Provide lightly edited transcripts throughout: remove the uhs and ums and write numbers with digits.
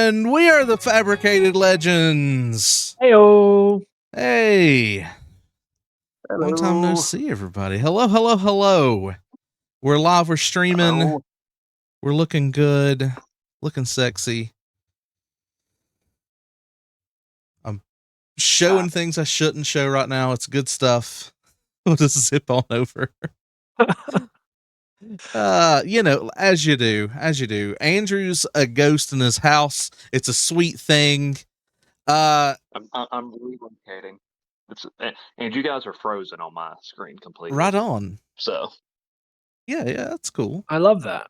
And we are the Fabricated Legends. Heyo. Hey. Hello. Long time no see, everybody. Hello. We're live. We're streaming. Hello. We're looking good. Looking sexy. I'm showing things I shouldn't show right now. It's good stuff. We'll just zip on over. As you do. Andrew's a ghost in his house. It's a sweet thing. I'm relocating. And you guys are frozen on my screen completely. Right on. So yeah, that's cool. I love that.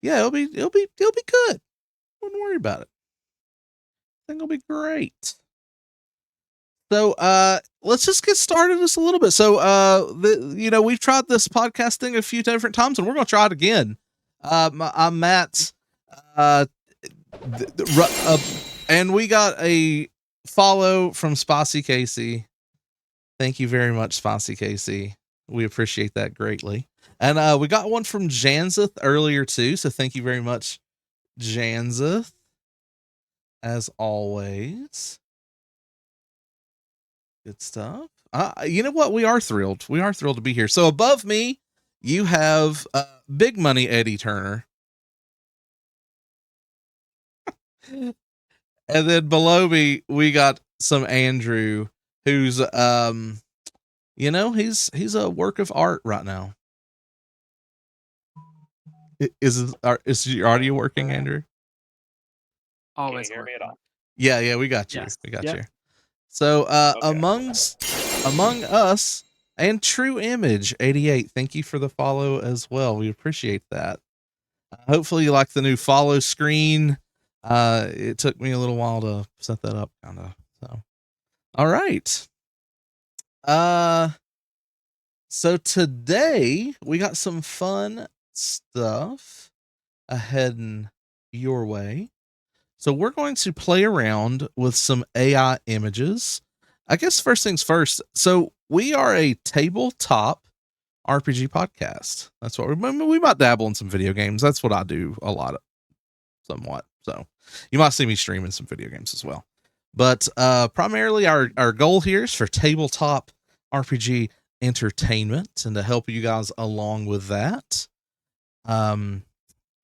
Yeah, it'll be good. Don't worry about it. I think it'll be great. So let's just get started just a little bit. So we've tried this podcast thing a few different times, and we're gonna try it again. I'm Matt. And we got a follow from Spicy Casey. Thank you very much, Spicy Casey. We appreciate that greatly. And we got one from Janzeth earlier too, so thank you very much, Janzeth. As always. Good stuff. You know what? We are thrilled. We are thrilled to be here. So above me, you have Big Money Eddie Turner. And then below me, we got some Andrew, who's he's a work of art right now. Is your audio working, Andrew? Always. Can you hear me at all? Yeah, we got you. Yes. We got you. So among us and True Image 88, thank you for the follow as well. We appreciate that. Hopefully you like the new follow screen. It took me a little while to set that up, kind of. So, all right. So today we got some fun stuff heading your way. So we're going to play around with some AI images. I guess first things first. So we are a tabletop RPG podcast. That's what we might dabble in some video games. That's what I do a lot of, somewhat. So you might see me streaming some video games as well. But primarily our goal here is for tabletop RPG entertainment and to help you guys along with that. You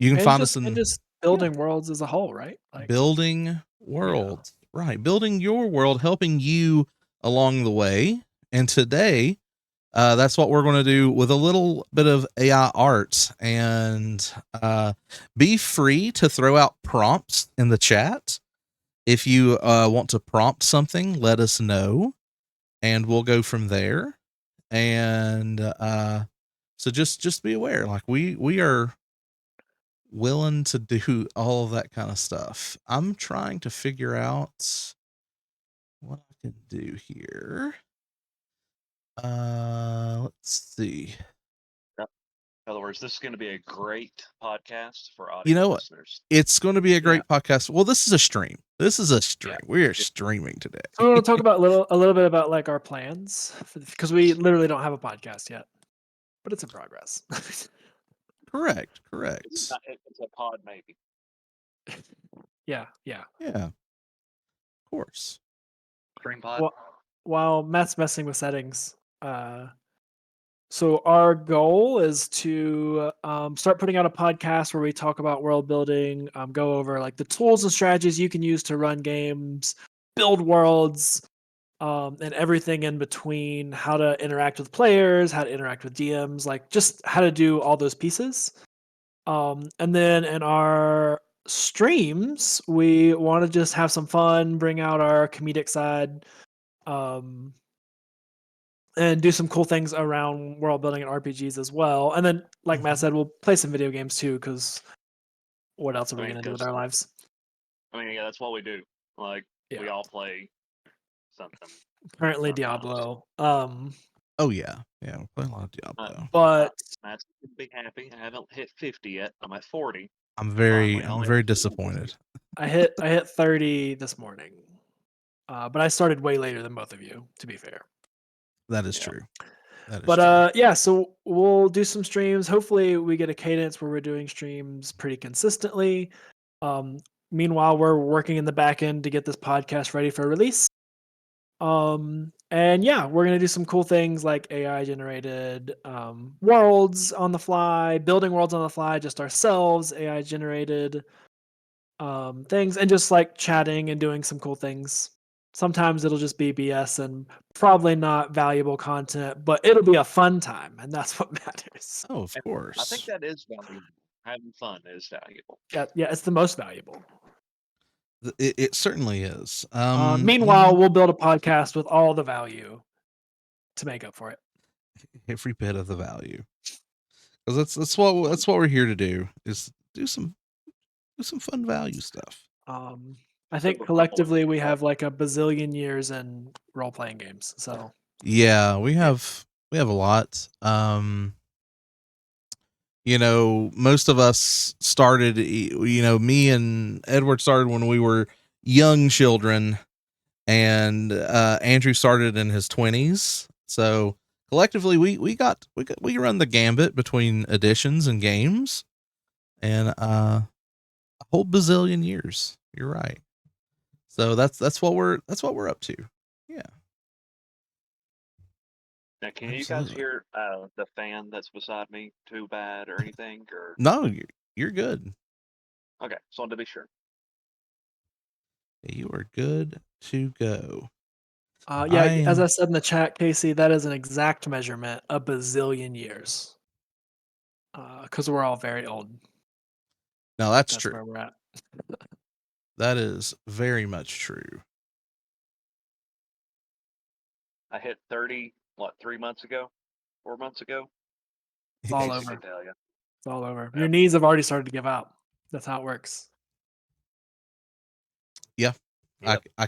can find us in just building worlds as a whole, right? Like building worlds, right? Building your world, helping you along the way. And today, that's what we're going to do with a little bit of AI art. And be free to throw out prompts in the chat. If you want to prompt something, let us know, and we'll go from there. And so just be aware, like we are willing to do all of that kind of stuff. I'm trying to figure out what I can do here. Let's see. In other words, this is going to be a great podcast for audio listeners. It's going to be a great podcast. Well, this is a stream. We are streaming today. So we want to talk about a little bit about like our plans, because we literally don't have a podcast yet, but it's in progress. Correct. It's a pod, maybe. Yeah. Of course. Stream pod. Well, while Matt's messing with settings, so our goal is to start putting out a podcast where we talk about world building, go over like the tools and strategies you can use to run games, build worlds, and everything in between, how to interact with players, how to interact with DMs, like just how to do all those pieces. And then in our streams, we want to just have some fun, bring out our comedic side, and do some cool things around world building and RPGs as well. And then, like Matt said, we'll play some video games too, because what else are we going to do with our lives? I mean, yeah, that's what we do. Like, we all play something. Currently Diablo. Oh yeah, we're playing a lot of Diablo. But Matt's gonna be happy. I haven't hit 50 yet. I'm at 40. I'm very disappointed. I hit 30 this morning. But I started way later than both of you, to be fair. That is true. That is But true. yeah, so we'll do some streams. Hopefully, we get a cadence where we're doing streams pretty consistently. Um, Meanwhile, we're working in the back end to get this podcast ready for release. And yeah, we're gonna do some cool things like AI generated worlds on the fly, building worlds on the fly, just ourselves, AI generated things, and just like chatting and doing some cool things. Sometimes it'll just be BS and probably not valuable content, but it'll be a fun time, and that's what matters. Oh, of And I think course. that is valuable. Having fun is valuable. Yeah, it's the most valuable. It certainly is. Meanwhile, we'll build a podcast with all the value to make up for it. Every bit of the value, because that's what we're here to do, is do some fun value stuff. I think collectively we have like a bazillion years in role playing games. So Yeah, we have a lot. Most of us started. Me and Edward started when we were young children, and Andrew started in his 20s. So collectively, we run the gambit between editions and games, and a whole bazillion years. You're right. So that's what we're up to. Yeah. Now, can you guys Absolutely. hear the fan that's beside me too bad or anything? Or No, you're good. okay, just wanted to be sure. You are good to go. yeah, as I said in the chat, Casey, that is an exact measurement, a bazillion years. Because we're all very old. No, that's That's true. where we're at. That is very much true. I hit 30, 3 months ago, 4 months ago. It's all Casey over. can tell you. It's all over. Yep. Your knees have already started to give out. That's how it works. Yeah. Yep. I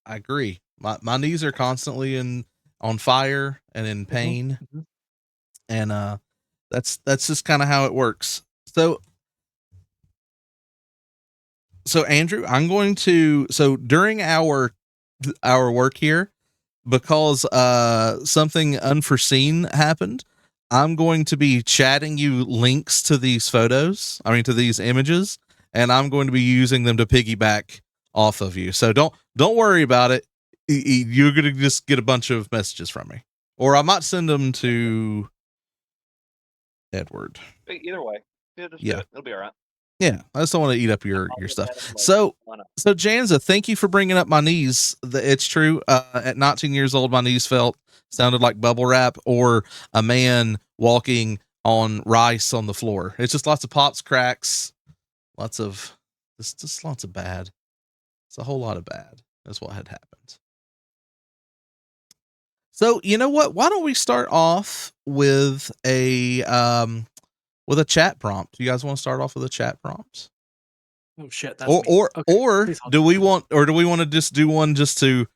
agree. My knees are constantly on fire and in pain. Mm-hmm. And that's just kind of how it works. So Andrew, I'm going to, during our work here, because something unforeseen happened, I'm going to be chatting you links to these photos, to these images, and I'm going to be using them to piggyback off of you. So don't worry about it. You're going to just get a bunch of messages from me, or I might send them to Edward. Either way, do it. It'll be all right. Yeah, I just don't want to eat up your stuff. So Janza, thank you for bringing up my knees. It's true. At 19 years old, my knees sounded like bubble wrap or a man walking on rice on the floor. It's just lots of pops, cracks, lots of bad. It's a whole lot of bad. That's what had happened. So you know what? Why don't we start off with a chat prompt? Do you guys want to start off with a chat prompt? Oh shit! That's or do we want to just do one just to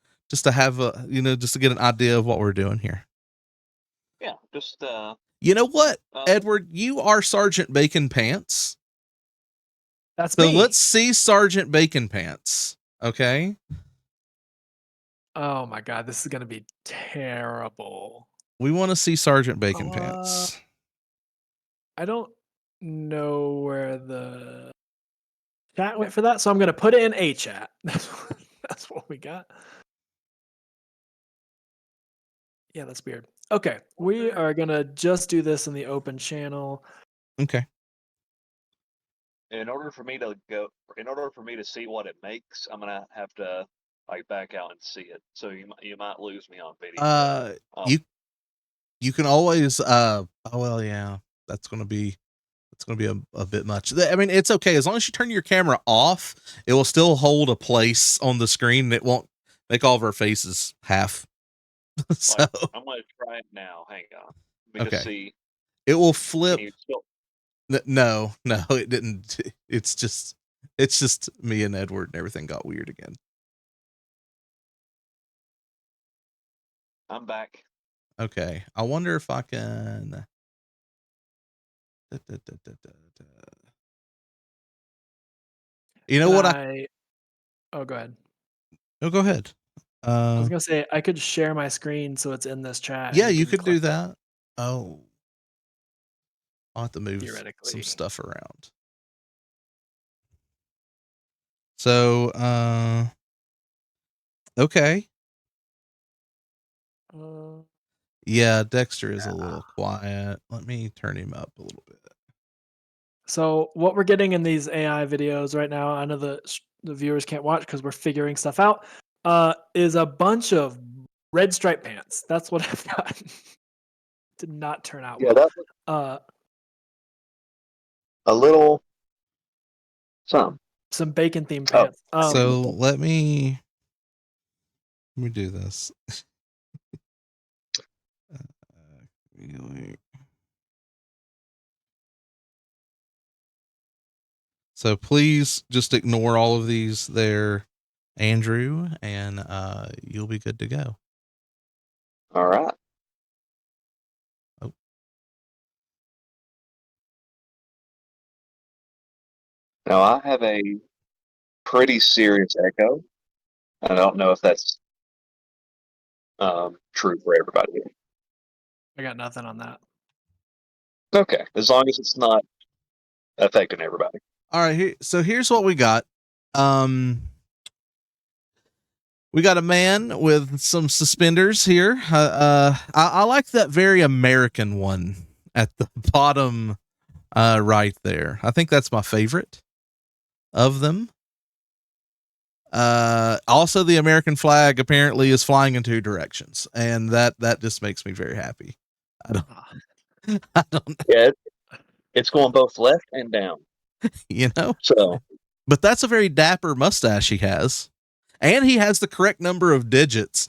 have a just to get an idea of what we're doing here? Yeah, just you know what, Edward, you are Sergeant Bacon Pants. That's so me. Let's see Sergeant Bacon Pants. Okay. Oh my god, this is gonna be terrible. We want to see Sergeant Bacon Pants. I don't know where the chat went for that, so I'm gonna put it in a chat. That's what we got. Yeah, that's weird. Okay, we are gonna just do this in the open channel. Okay. In order for me to see what it makes, I'm gonna have to back out and see it. So you might lose me on video. You can always oh well, yeah, that's gonna be a bit much. It's okay as long as you turn your camera off. It will still hold a place on the screen, and it won't make all of our faces half. So I'm gonna try it now. Hang on. Let me just see. It will flip. No, it didn't. It's just me and Edward, and everything got weird again. I'm back. Okay, I wonder if I can. You know what? Oh, go ahead. No, go ahead. I was Uh, gonna say I could share my screen so it's in this chat. yeah, and you can could do click that. Oh, I'll have to move some theoretically. stuff around. So, okay. Uh, Yeah, Dexter is a little quiet. Let me turn him up a little bit. So what we're getting in these AI videos right now, I know the viewers can't watch because we're figuring stuff out. Is a bunch of red striped pants. That's what I've got. Did not turn out Yeah, well. that was Uh, a little some. some bacon themed Oh, pants. So let me do this. Really. So please just ignore all of these there, Andrew, and you'll be good to go. all right. Oh. Now I have a pretty serious echo. I don't know if that's true for everybody. I got nothing on that. Okay, as long as it's not affecting everybody. All right, so here's what we got. We got a man with some suspenders here. I like that very American one at the bottom right there. I think that's my favorite of them. Also, the American flag apparently is flying in 2 directions, and that just makes me very happy. I don't, Yeah, it's going both left and down. you know. So, But that's a very dapper mustache he has, and he has the correct number of digits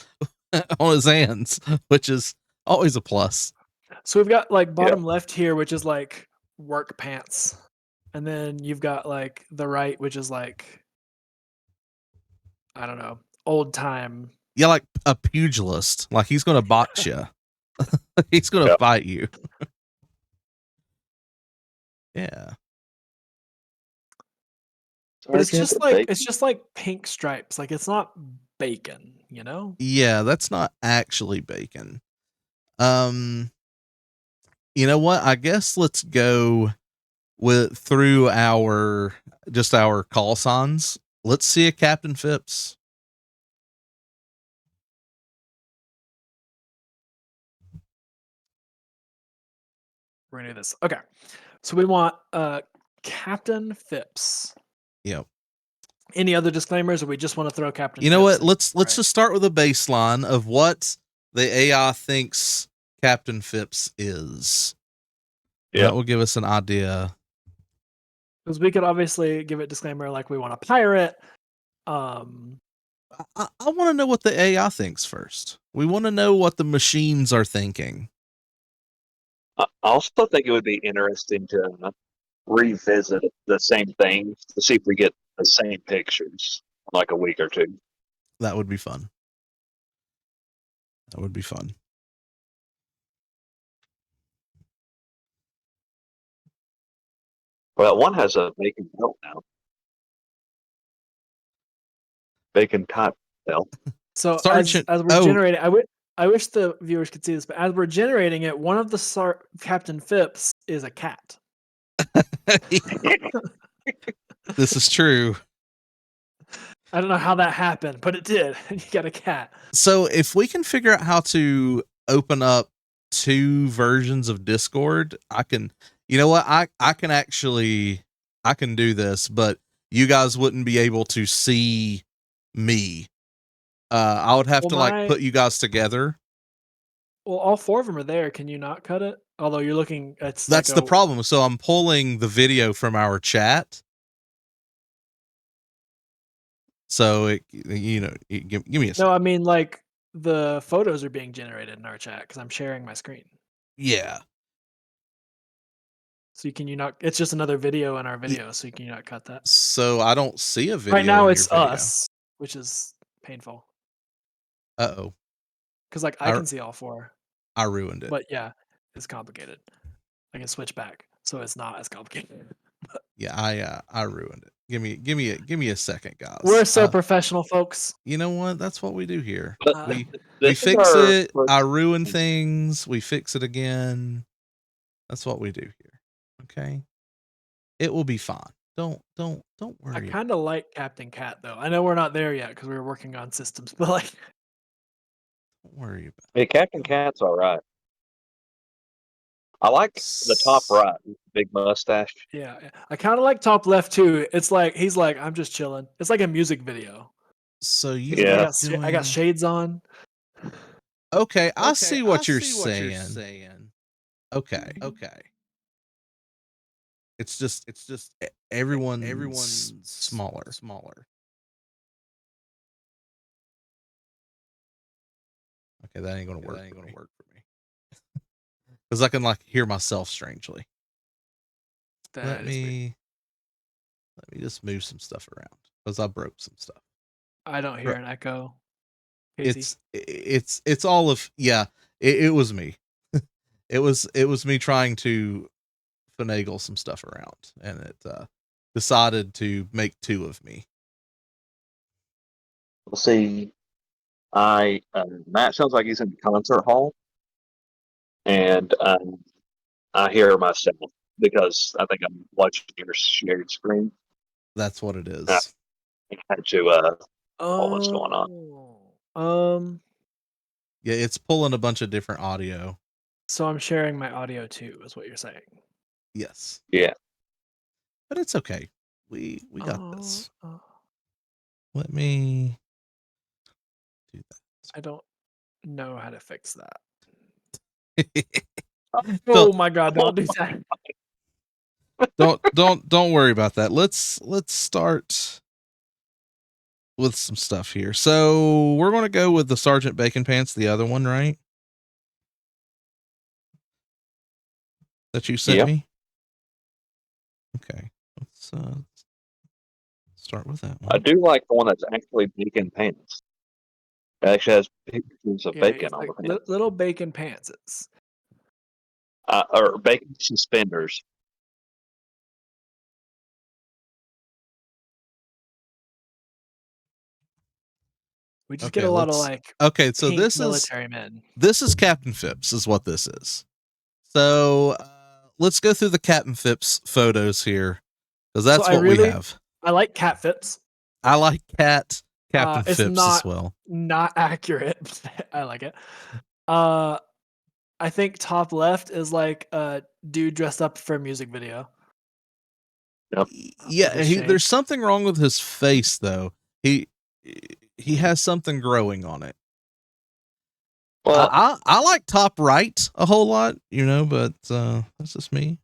on his hands, which is always a plus. So we've got like bottom left here, which is like work pants, and then you've got like the right, which is like, I don't know, old time. Yeah, like a pugilist. Like he's going to box you. He's going to fight you. Yeah. But it's just like pink stripes. Like it's not bacon, you know? Yeah, that's not actually bacon. You know what? I guess let's go through our call signs. Let's see a Captain Phipps. We're gonna do this. Okay. So we want Captain Phipps. Yep. Any other disclaimers, or we just want to throw Captain You know Phipps what? in? Let's just start with a baseline of what the AI thinks Captain Phipps is. Yeah. That will give us an idea. Because we could obviously give it disclaimer like we want a pirate. I want to know what the AI thinks first. We want to know what the machines are thinking. I also think it would be interesting to revisit the same thing to see if we get the same pictures in like a week or 2. That would be fun. That would be fun. Well, one has a bacon belt now. Bacon type belt. So Sergeant- as we're generating, I wish the viewers could see this, but as we're generating it, one of the Captain Phipps is a cat. This is true. I don't know how that happened, but it did. You got a cat. So if we can figure out how to open up 2 versions of Discord, I can, you know what? I can do this, but you guys wouldn't be able to see me. I would have to like put you guys together. Well, all 4 of them are there. Can you not cut it? Although you're looking, That's like the problem. So I'm pulling the video from our chat. So it, you know, give me a second. No, I mean like the photos are being generated in our chat because I'm sharing my screen. Yeah. So can you not? It's just another video in our video. So can you not cut that? So I don't see a video. Right now in it's your video. us, which is painful. Uh-oh. Because like I can see all 4. I ruined it. But yeah, it's complicated. I can switch back, so it's not as complicated. Yeah, I ruined it. Give me a second, guys. We're so professional, folks. You know what? That's what we do here. But We this is fix our it. first- I ruin things. We fix it again. That's what we do here. Okay. It will be fine. Don't I worry. kind of like Captain Cat though. I know we're not there yet because we were working on systems, but like, Don't worry about Hey, Captain Cat's all right. I like the top right, big mustache. yeah, I kind of like top left too. It's like he's like, I'm just chilling. It's like a music video. So you Yeah. I got shades on. Okay, I see what you're saying. Okay. It's just everyone's smaller. Okay, that ain't gonna work for me. Because I can like hear myself strangely. Let me just move some stuff around because I broke some stuff. I don't hear an echo. Casey. It's all of it was me. it was me trying to finagle some stuff around, and it decided to make two of me. Let's see. Matt sounds like he's in the concert hall, and I hear myself because I think I'm watching your shared screen. That's what it is. I had to what's going on? Yeah, it's pulling a bunch of different audio. So I'm sharing my audio too, is what you're saying. Yes. Yeah. But it's okay. We got this. Let me do that. I don't know how to fix that. Don't- Oh my god, don't do that. don't worry about that. Let's start with some stuff here. So we're going to go with the Sergeant Bacon Pants, the other one, right? That you sent me. Okay, let's start with that one. I do like the one that's actually bacon pants. It actually has pictures of bacon on like the pants. little bacon pants. Or bacon suspenders. We just get a lot of like okay. So pink this military men. This is Captain Phipps, is what this is. So let's go through the Captain Phipps photos here, because that's what we have. I like Cat Phipps. I like Captain Phipps as well. Not accurate. But I like it. I think top left is like a dude dressed up for a music video. Yep. Yeah, there's something wrong with his face though. He has something growing on it. Well, I like top right a whole lot, but that's just me.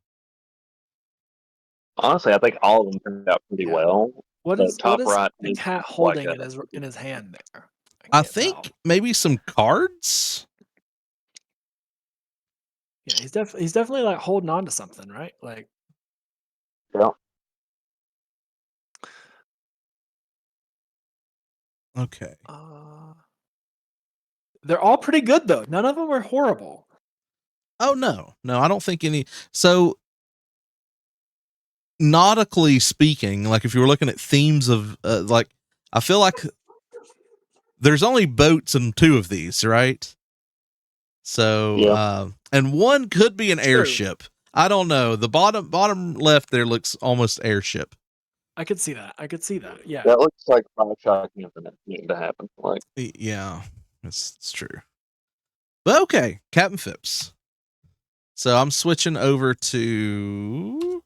Honestly, I think all of them turned out pretty well. What is right the cat holding in his hand there? I think maybe some cards. Yeah, he's definitely like holding on to something, right? Like, yeah. Okay. They're all pretty good though. None of them are horrible. Oh no, I don't think any. So nautically speaking, like if you were looking at themes of like, I feel like there's only boats in two of these, right? So and one could be an airship. I don't know. The bottom left there looks almost airship. I could see that. Yeah. That looks like Bioshock Infinite needing to happen. Like, yeah, it's true. But okay, Captain Phipps. So I'm switching over to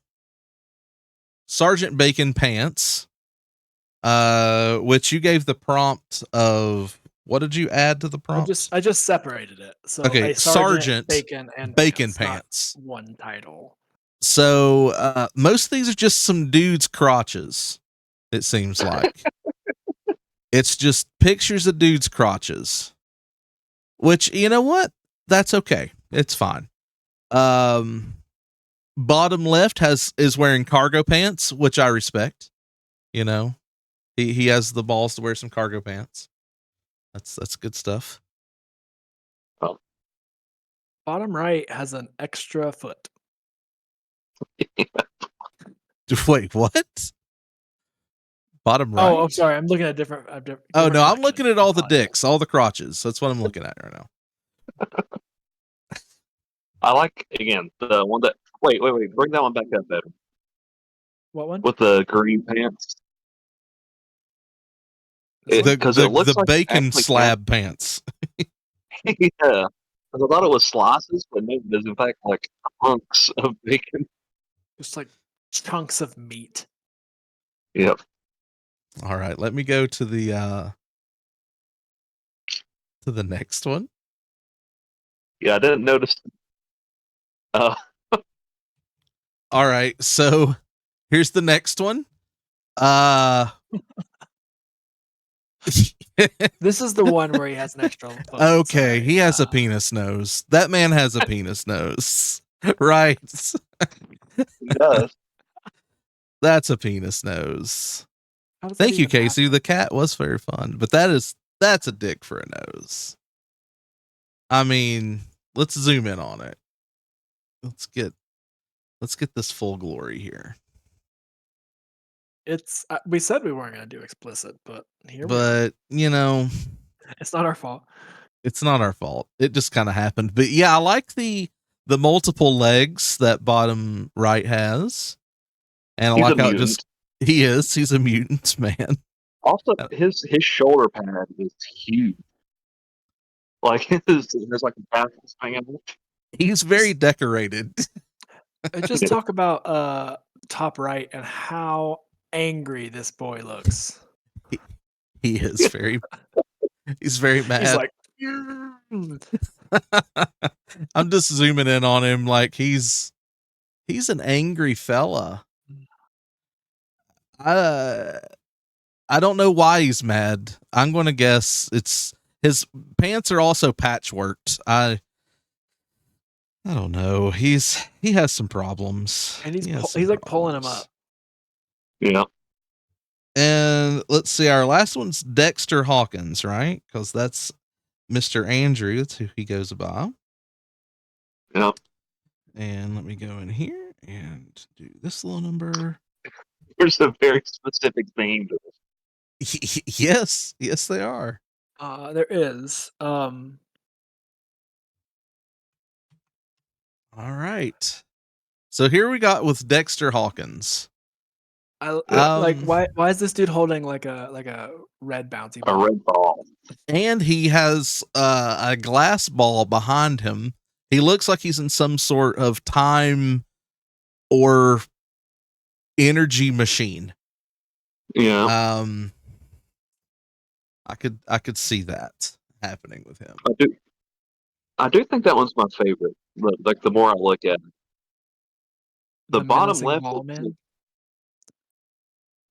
Sergeant Bacon Pants, which you gave the prompt of. What did you add to the prompt? I just separated it. So okay, Sergeant Bacon and Bacon Pants. One title. So most of these are just some dudes' crotches. It seems like it's just pictures of dudes' crotches. Which, you know what? That's okay. It's fine. Bottom left is wearing cargo pants, which I respect. He has the balls to wear some cargo pants. That's good stuff. Oh. Bottom right has an extra foot. Wait, what? Bottom right. Oh, I'm sorry. I'm looking at different. Oh no, I'm collection. looking at all the Apologize. dicks, all the crotches. That's what I'm looking at right now. I like again the one that. Wait. Bring that one back up, Edwin. What one? With the green pants. This one? Because it looks the like bacon actually slab pants. yeah. 'Cause I thought it was slices, but no, it is in fact like hunks of bacon. Just like chunks of meat. Yep. All right, let me go to the next one. Yeah, I didn't notice. All right, so here's the next one. This is the one where he has an extra. Foot, Okay, sorry. he has a penis nose. That man has a penis nose. Right. He does. That's a penis nose. How does that Thank you, even Casey. happen? The cat was very fun, but that's a dick for a nose. I mean, let's zoom in on it. Let's get this full glory here. It's we said we weren't going to do explicit, but here we are. But, you know, It's not our fault. it's not our fault. It just kind of happened. But yeah, I like the multiple legs that bottom right has. And I He's like a how mutant. he's a mutant, man. Also, his shoulder pad is huge. Like there's like a baffles hanging out. He's very decorated. Just talk about top right and how angry this boy looks. He is very he's very mad. He's like, I'm just zooming in on him like he's an angry fella. I don't know why he's mad. I'm going to guess it's his pants are also patchworked. I don't know. He has some problems. and he's He has some like pulling him problems. up. Yeah. And let's see, our last one's Dexter Hawkins, right? Because that's Mr. Andrew. That's who he goes by. Yeah. And let me go in here and do this little number. There's a very specific theme to this. Yes, they are. There is. All right. So here we got with Dexter Hawkins. Like why is this dude holding like a red bouncy A ball? red ball. And he has a glass ball behind him. He looks like he's in some sort of time or energy machine. Yeah. I could see that happening with him. I do think that one's my favorite. Like the more I look at it. The bottom menacing left ball looks man. like,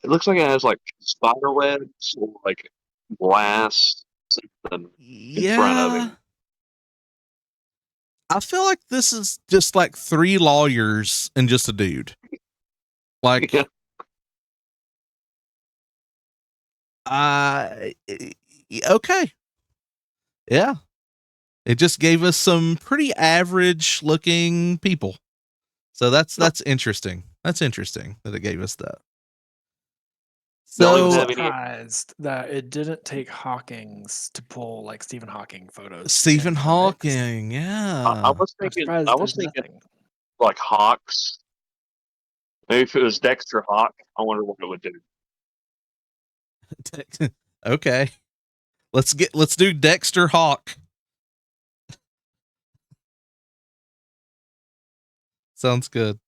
it looks like it has like spider webs or like glass something in front of him. I feel like this is just like three lawyers and just a dude. Like, Yeah. Okay. Yeah. It just gave us some pretty average looking people. So that's interesting. That's interesting that it gave us that. Don't even So have any- Surprised that it didn't take Hawking's to pull like Stephen Hawking photos. Stephen in comics. Hawking, yeah. I was I'm thinking surprised there's nothing. like Hawks. Maybe if it was Dexter Hawk, I wonder what it would do. Okay. Let's do Dexter Hawk. Sounds good.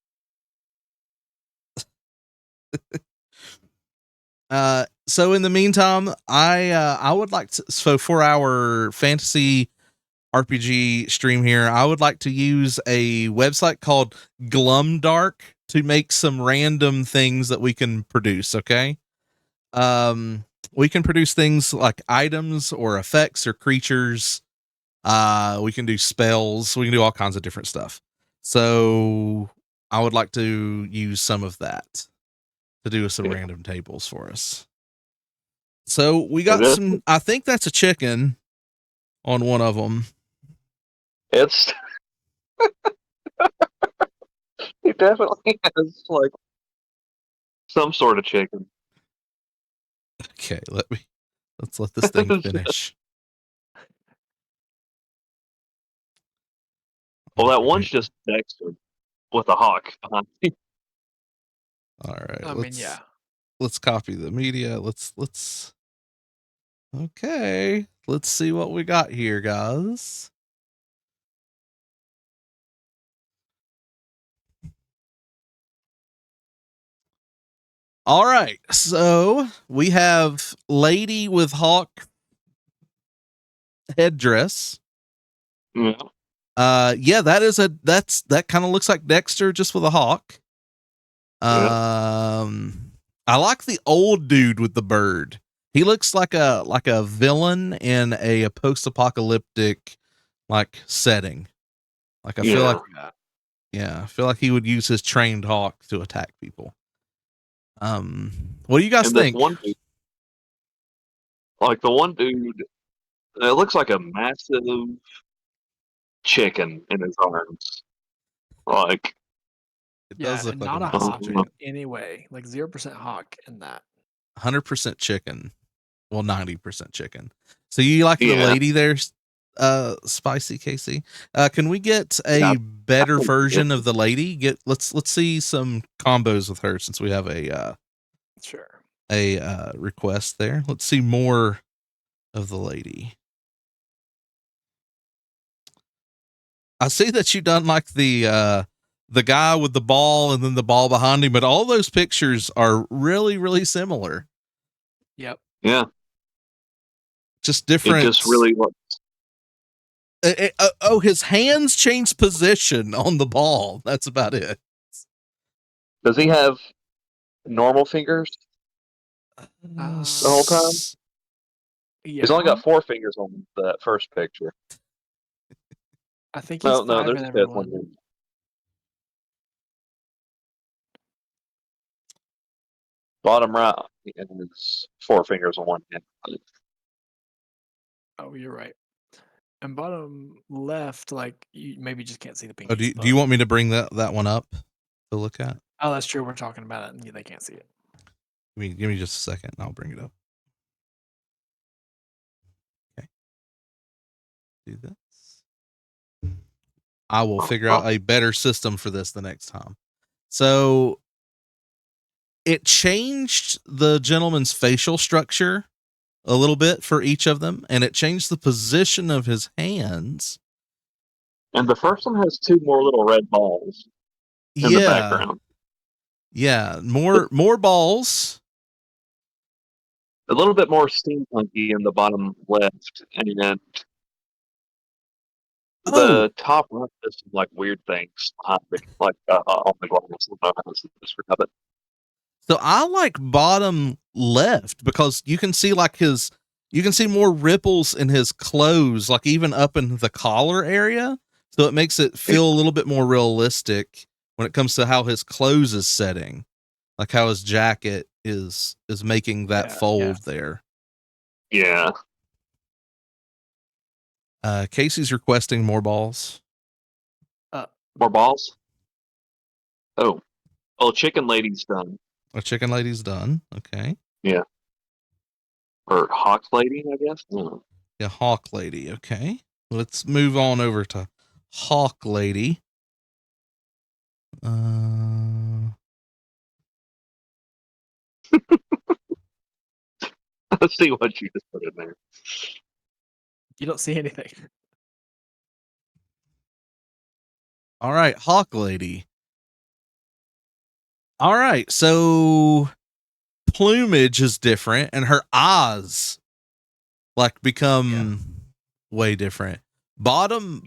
So in the meantime, I would like to, so for our fantasy RPG stream here, I would like to use a website called Glumdark to make some random things that we can produce. Okay. We can produce things like items or effects or creatures. We can do spells. We can do all kinds of different stuff. So I would like to use some of that to do some random tables for us. So we got some, I think that's a chicken on one of them. It's it definitely has like some sort of chicken. Okay, let's let this thing finish. Well, that All one's right. just Dexter with a hawk behind him. All right. I mean, yeah. Let's copy the media. Let's okay. Let's see what we got here, guys. All right. So we have lady with hawk headdress. Yeah. Yeah, that kind of looks like Dexter just with a hawk. I like the old dude with the bird. He looks like a villain in a post-apocalyptic like setting. Like I feel like I feel like he would use his trained hawk to attack people. What do you guys And this think? one dude, like the one dude, it looks like a massive chicken in his arms. Like, It Yeah, does look and like a not a massive hawk chicken. anyway. Like 0% hawk in that. 100% chicken. Well, 90% chicken. So you like the Yeah. lady there, Spicy Casey? Can we get a Yeah, better think version it- of the lady? Let's see some combos with her since we have a Sure. request there. Let's see more of the lady. I see that you done like the guy with the ball and then the ball behind him, but all those pictures are really, really similar. Yep. yeah, Just it different. just really looks. His hands changed position on the ball. That's about it. Does he have normal fingers Uh, the whole time? Yeah. He's only got 4 fingers on that first picture. I think he's No, 5 there's in a fifth everyone. one. Bottom right, he has 4 fingers on one hand. Oh, you're right. And bottom left, like you maybe just can't see the Oh, pinkies. do you want me to bring that one up to look at? Oh, that's true. We're talking about it, and they can't see it. Give me just a second, and I'll bring it up. Okay, do this. I will figure out a better system for this the next time. So it changed the gentleman's facial structure a little bit for each of them, and it changed the position of his hands. And the first one has 2 more little red balls in the background. Yeah, more balls. A little bit more steampunky in the bottom left, and then the top right does some like weird things behind it, like on the glass. I just forgot it. So I like bottom left because you can see you can see more ripples in his clothes, like even up in the collar area. So it makes it feel a little bit more realistic when it comes to how his clothes is setting, like how his jacket is making that fold there. Yeah. Casey's requesting more balls. More balls? Oh, Chicken Lady's done. A chicken lady's done. Okay. Yeah. Or Hawk Lady, I guess. Yeah, Hawk Lady. Okay. Let's move on over to Hawk Lady. Let's see what you just put in there. You don't see anything. All right, Hawk Lady. All right, so plumage is different, and her eyes like become way different. Bottom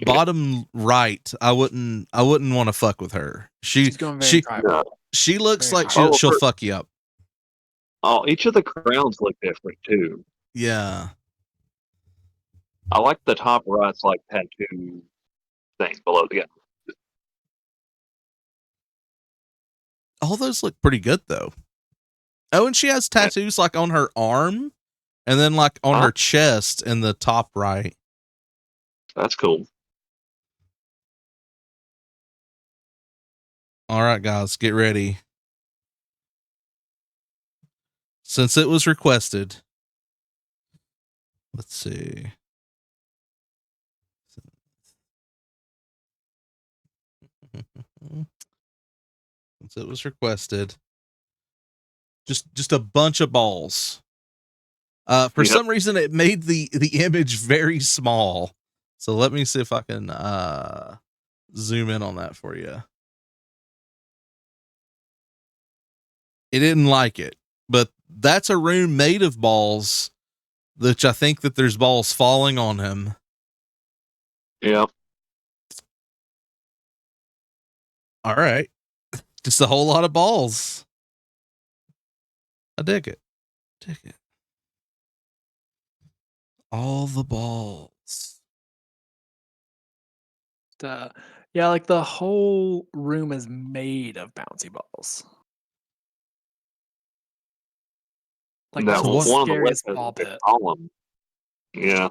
right, I wouldn't want to fuck with her. She's going very tribal. She looks Very like tribal. she'll fuck you up. Oh, each of the crowns look different too. Yeah. I like the top right's like tattoo thing below the other. All those look pretty good though. Oh, and she has tattoos like on her arm and then like on her chest in the top right. That's cool. All right, guys, get ready. since it was requested, let's see. Since it was requested, just a bunch of balls. For some reason, it made the image very small. So let me see if I can zoom in on that for you. It didn't like it, but that's a room made of balls, which I think that there's balls falling on him. Yeah. All right. Just a whole lot of balls. I dig it. Dig it. All the balls. Yeah, like the whole room is made of bouncy balls. Like That that's So the one on the left scariest has ball a big pit. column. Yeah.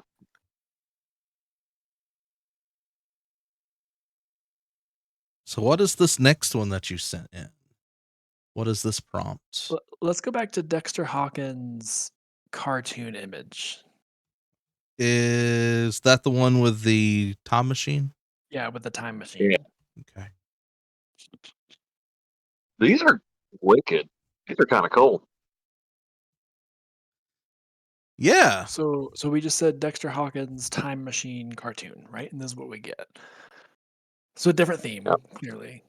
So what is this next one that you sent in? What is this prompt? Let's go back to Dexter Hawkins' cartoon image. Is that the one with the time machine? Yeah, with the time machine. Yeah. Okay. These are wicked. These are kind of cool. Yeah. So we just said Dexter Hawkins' time machine cartoon, right? And this is what we get. So a different theme, Yep. clearly.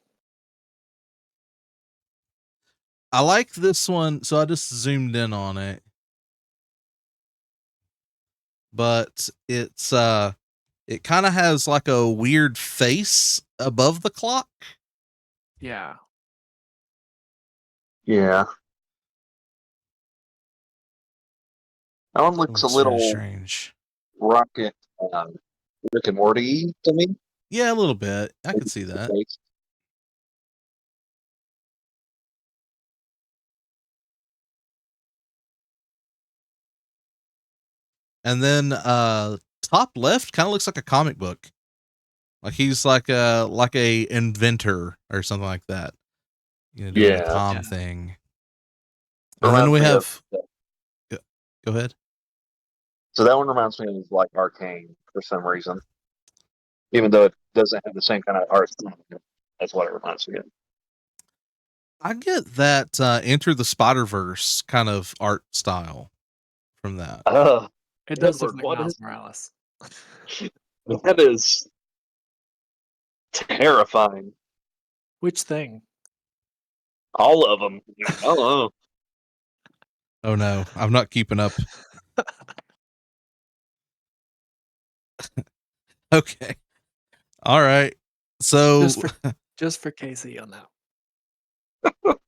I like this one. So I just zoomed in on it. But it's it kind of has like a weird face above the clock. Yeah. Yeah. That one It looks a looks very little strange. Rocket, Rick and Morty to me. Yeah, a little bit. I could see that. And then top left kind of looks like a comic book. Like he's like a inventor or something like that. You know, doing the Yeah. Tom Yeah. thing. And then Reminds we me have of- go ahead. So that one reminds me of like Arcane for some reason. Even though it doesn't have the same kind of art style. That's what it reminds me of. I get that Enter the Spider-Verse kind of art style from that. It does look Edward, like what Miles is- Morales. That is terrifying. Which thing? All of them. Oh, Oh no, I'm not keeping up. Okay. All right. So Just for Casey on that.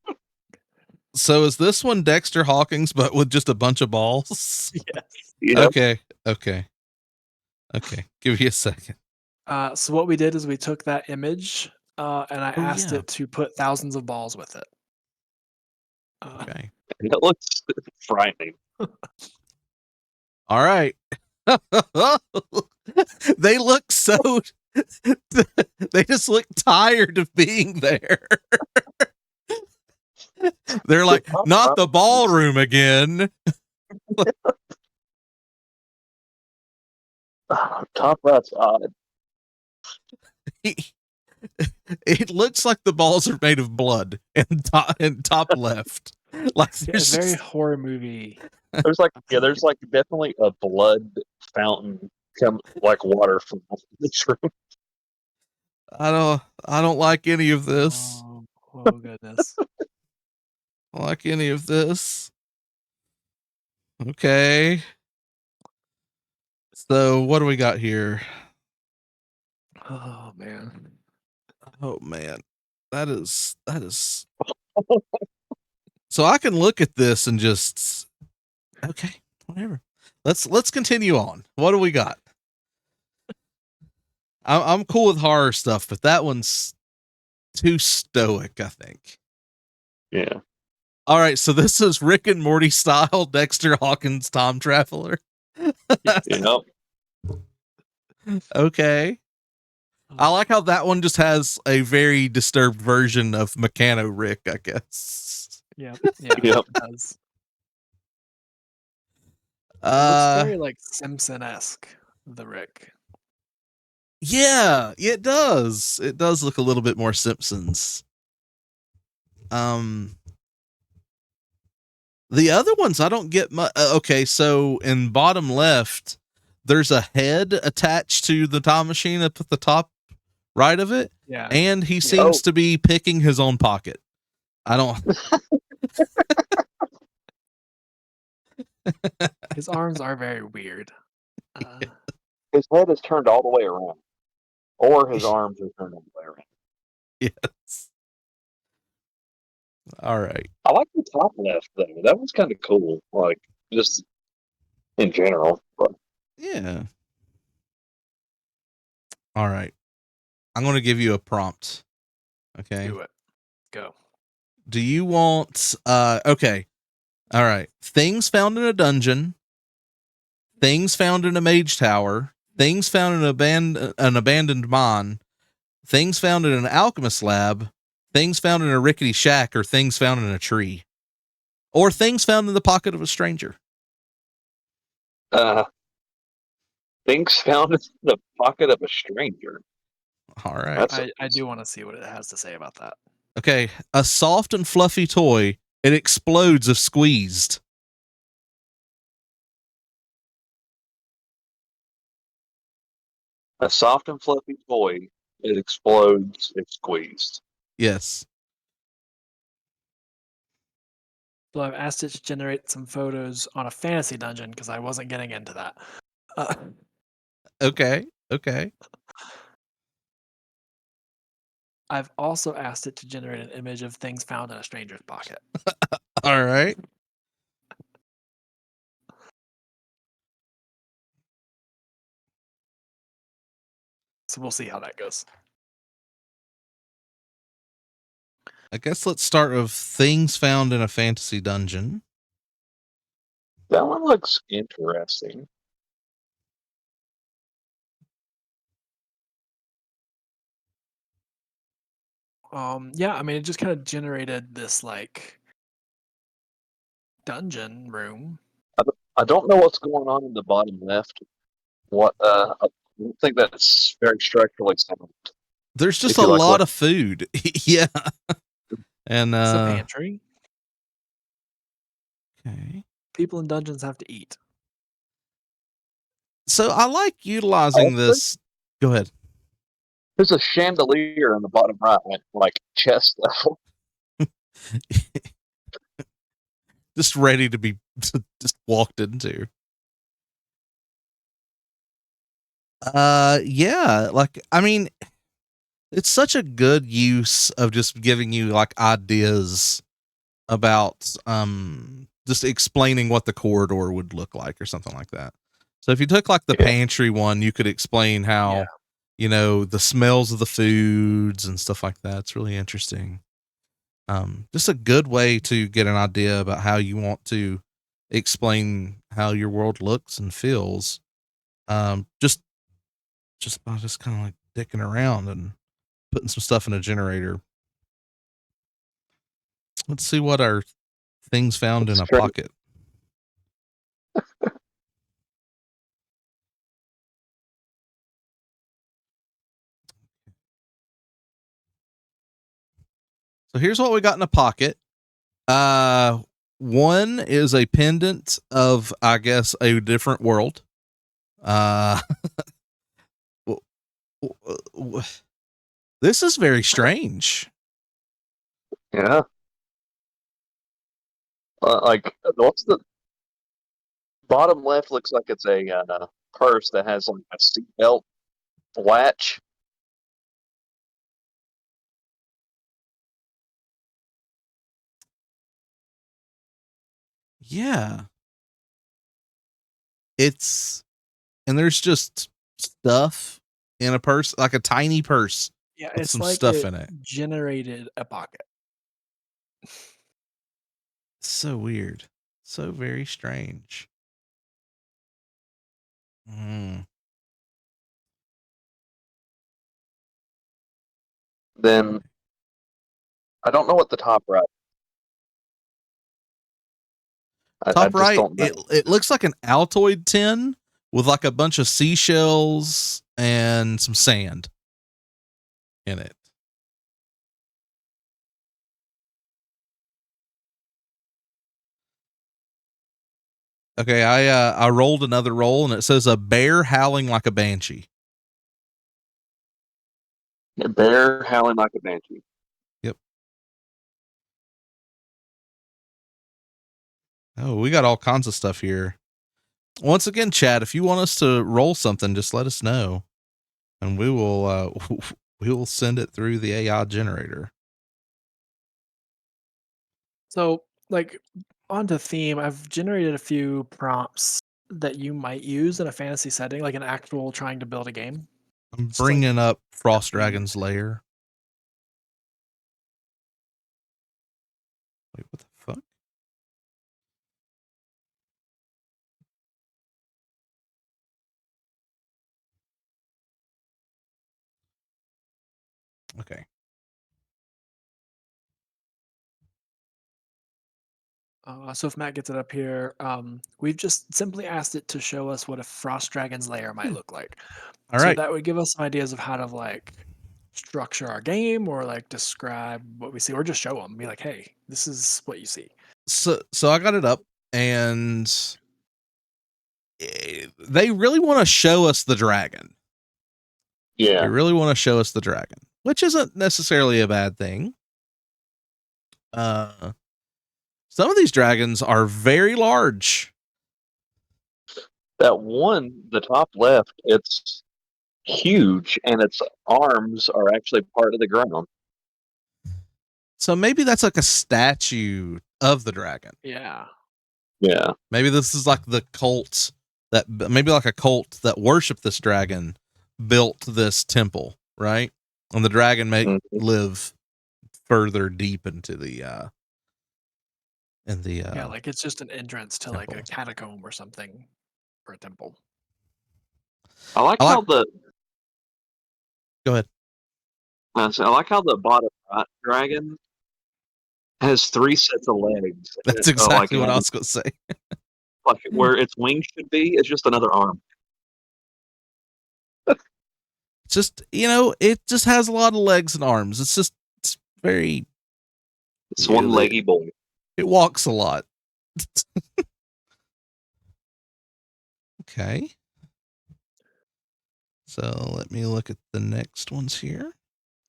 so is this one Dexter Hawkins but with just a bunch of balls? Yes. yeah. Okay. Give me a second. So what we did is we took that image and I asked yeah. it to put thousands of balls with it. Okay. It looks frightening. All right. They look so they just look tired of being there. They're like, not the ballroom again. Top rat's odd. It looks like the balls are made of blood and top left. Like Yeah, there's very just- horror movie. There's like definitely a blood fountain come like water from this room. I don't like any of this. Oh goodness. I don't like any of this. Okay. So what do we got here? Oh man. Oh man. That is so I can look at this and just okay, whatever. Let's continue on. What do we got? I'm cool with horror stuff, but that one's too stoic, I think. Yeah. All right, so this is Rick and Morty style Dexter Hawkins Tom Traveler. You know. Okay. I like how that one just has a very disturbed version of Mechano Rick, I guess. Yeah. Yep. It does. It looks Uh, very like Simpson-esque, the Rick. yeah, it does. It does look a little bit more Simpsons. The other ones I don't get much. Okay, so in bottom left, there's a head attached to the time machine up at the top right of it, Yeah. and he seems to be picking his own pocket. I don't. His arms are very weird. His head is turned all the way around, or his arms are turned all the way around. Yes. All right. I like the top left though. That one's kind of cool. Like just in general. But Yeah. All right. I'm going to give you a prompt. Okay. Do it. Go. Do you want okay. All right. Things found in a dungeon, things found in a mage tower, things found in an abandoned mine, things found in an alchemist lab, things found in a rickety shack, or things found in a tree. Or things found in the pocket of a stranger. things found in the pocket of a stranger. All right. I do want to see what it has to say about that. Okay. A soft and fluffy toy. It explodes if squeezed. A soft and fluffy toy. It explodes if squeezed. Yes. So I've asked it to generate some photos on a fantasy dungeon because I wasn't getting into that. Okay. Okay. I've also asked it to generate an image of things found in a stranger's pocket. All right. So we'll see how that goes. I guess let's start with things found in a fantasy dungeon. That one looks interesting. Yeah, I mean, it just kind of generated this like dungeon room. I don't know what's going on in the bottom left. What I don't think that's very structurally sound. There's just If a you like lot what- of food. Yeah. And It's a pantry. okay. People in dungeons have to eat. So I like utilizing this. Go ahead. There's a chandelier in the bottom right, like chest level. Just ready to be just walked into. Yeah, like I mean, it's such a good use of just giving you like ideas about just explaining what the corridor would look like or something like that. So if you took like the pantry one, you could explain how the smells of the foods and stuff like that. It's really interesting. Just a good way to get an idea about how you want to explain how your world looks and feels. Just by just kind of like dicking around and putting some stuff in a generator. Let's see what our things found in a pocket. So here's what we got in a pocket. One is a pendant of, I guess, a different world. This is very strange. Yeah. Like, what's the bottom left? Looks like it's a purse that has like a seatbelt latch. Yeah. And there's just stuff in a purse, like a tiny purse. Yeah, with it's some like stuff in it. generated a pocket. So weird. So very strange. Then I don't know what the top right. I Top just right, don't know. it looks like an Altoid tin with like a bunch of seashells and some sand in it. Okay, I rolled another roll and it says a bear howling like a banshee. A bear howling like a banshee. Yep. Oh, we got all kinds of stuff here. Once again, Chad, if you want us to roll something, just let us know, and we will we will send it through the AI generator. So, like, onto theme, I've generated a few prompts that you might use in a fantasy setting, like an actual trying to build a game. I'm Just like bringing up Frost we- Dragon's lair. Wait, what the fuck? Okay. So if Matt gets it up here, we've just simply asked it to show us what a frost dragon's lair might look like. All So right. that would give us some ideas of how to like structure our game or like describe what we see or just show them, be like, hey, this is what you see. So I got it up, and they really want to show us the dragon. They Yeah. really want to show us the dragon, which isn't necessarily a bad thing. Some of these dragons are very large. That one, the top left, it's huge, and its arms are actually part of the ground. So maybe that's like a statue of the dragon. Yeah. Yeah. Maybe this is like the cult that maybe like a cult that worship this dragon built this temple, right? And the dragon may Mhm. live further deep into the Yeah, like it's just an entrance to like a temple. catacomb or something for a temple. I like I how like- the Go ahead. I like how the bottom right dragon has 3 sets of legs. That's It- exactly like, what I was going to say. like where its wings should be. It's just another arm. Just, it just has a lot of legs and arms. It's very, It's Yeah, one leggy boy. it walks a lot. Okay. So let me look at the next ones here.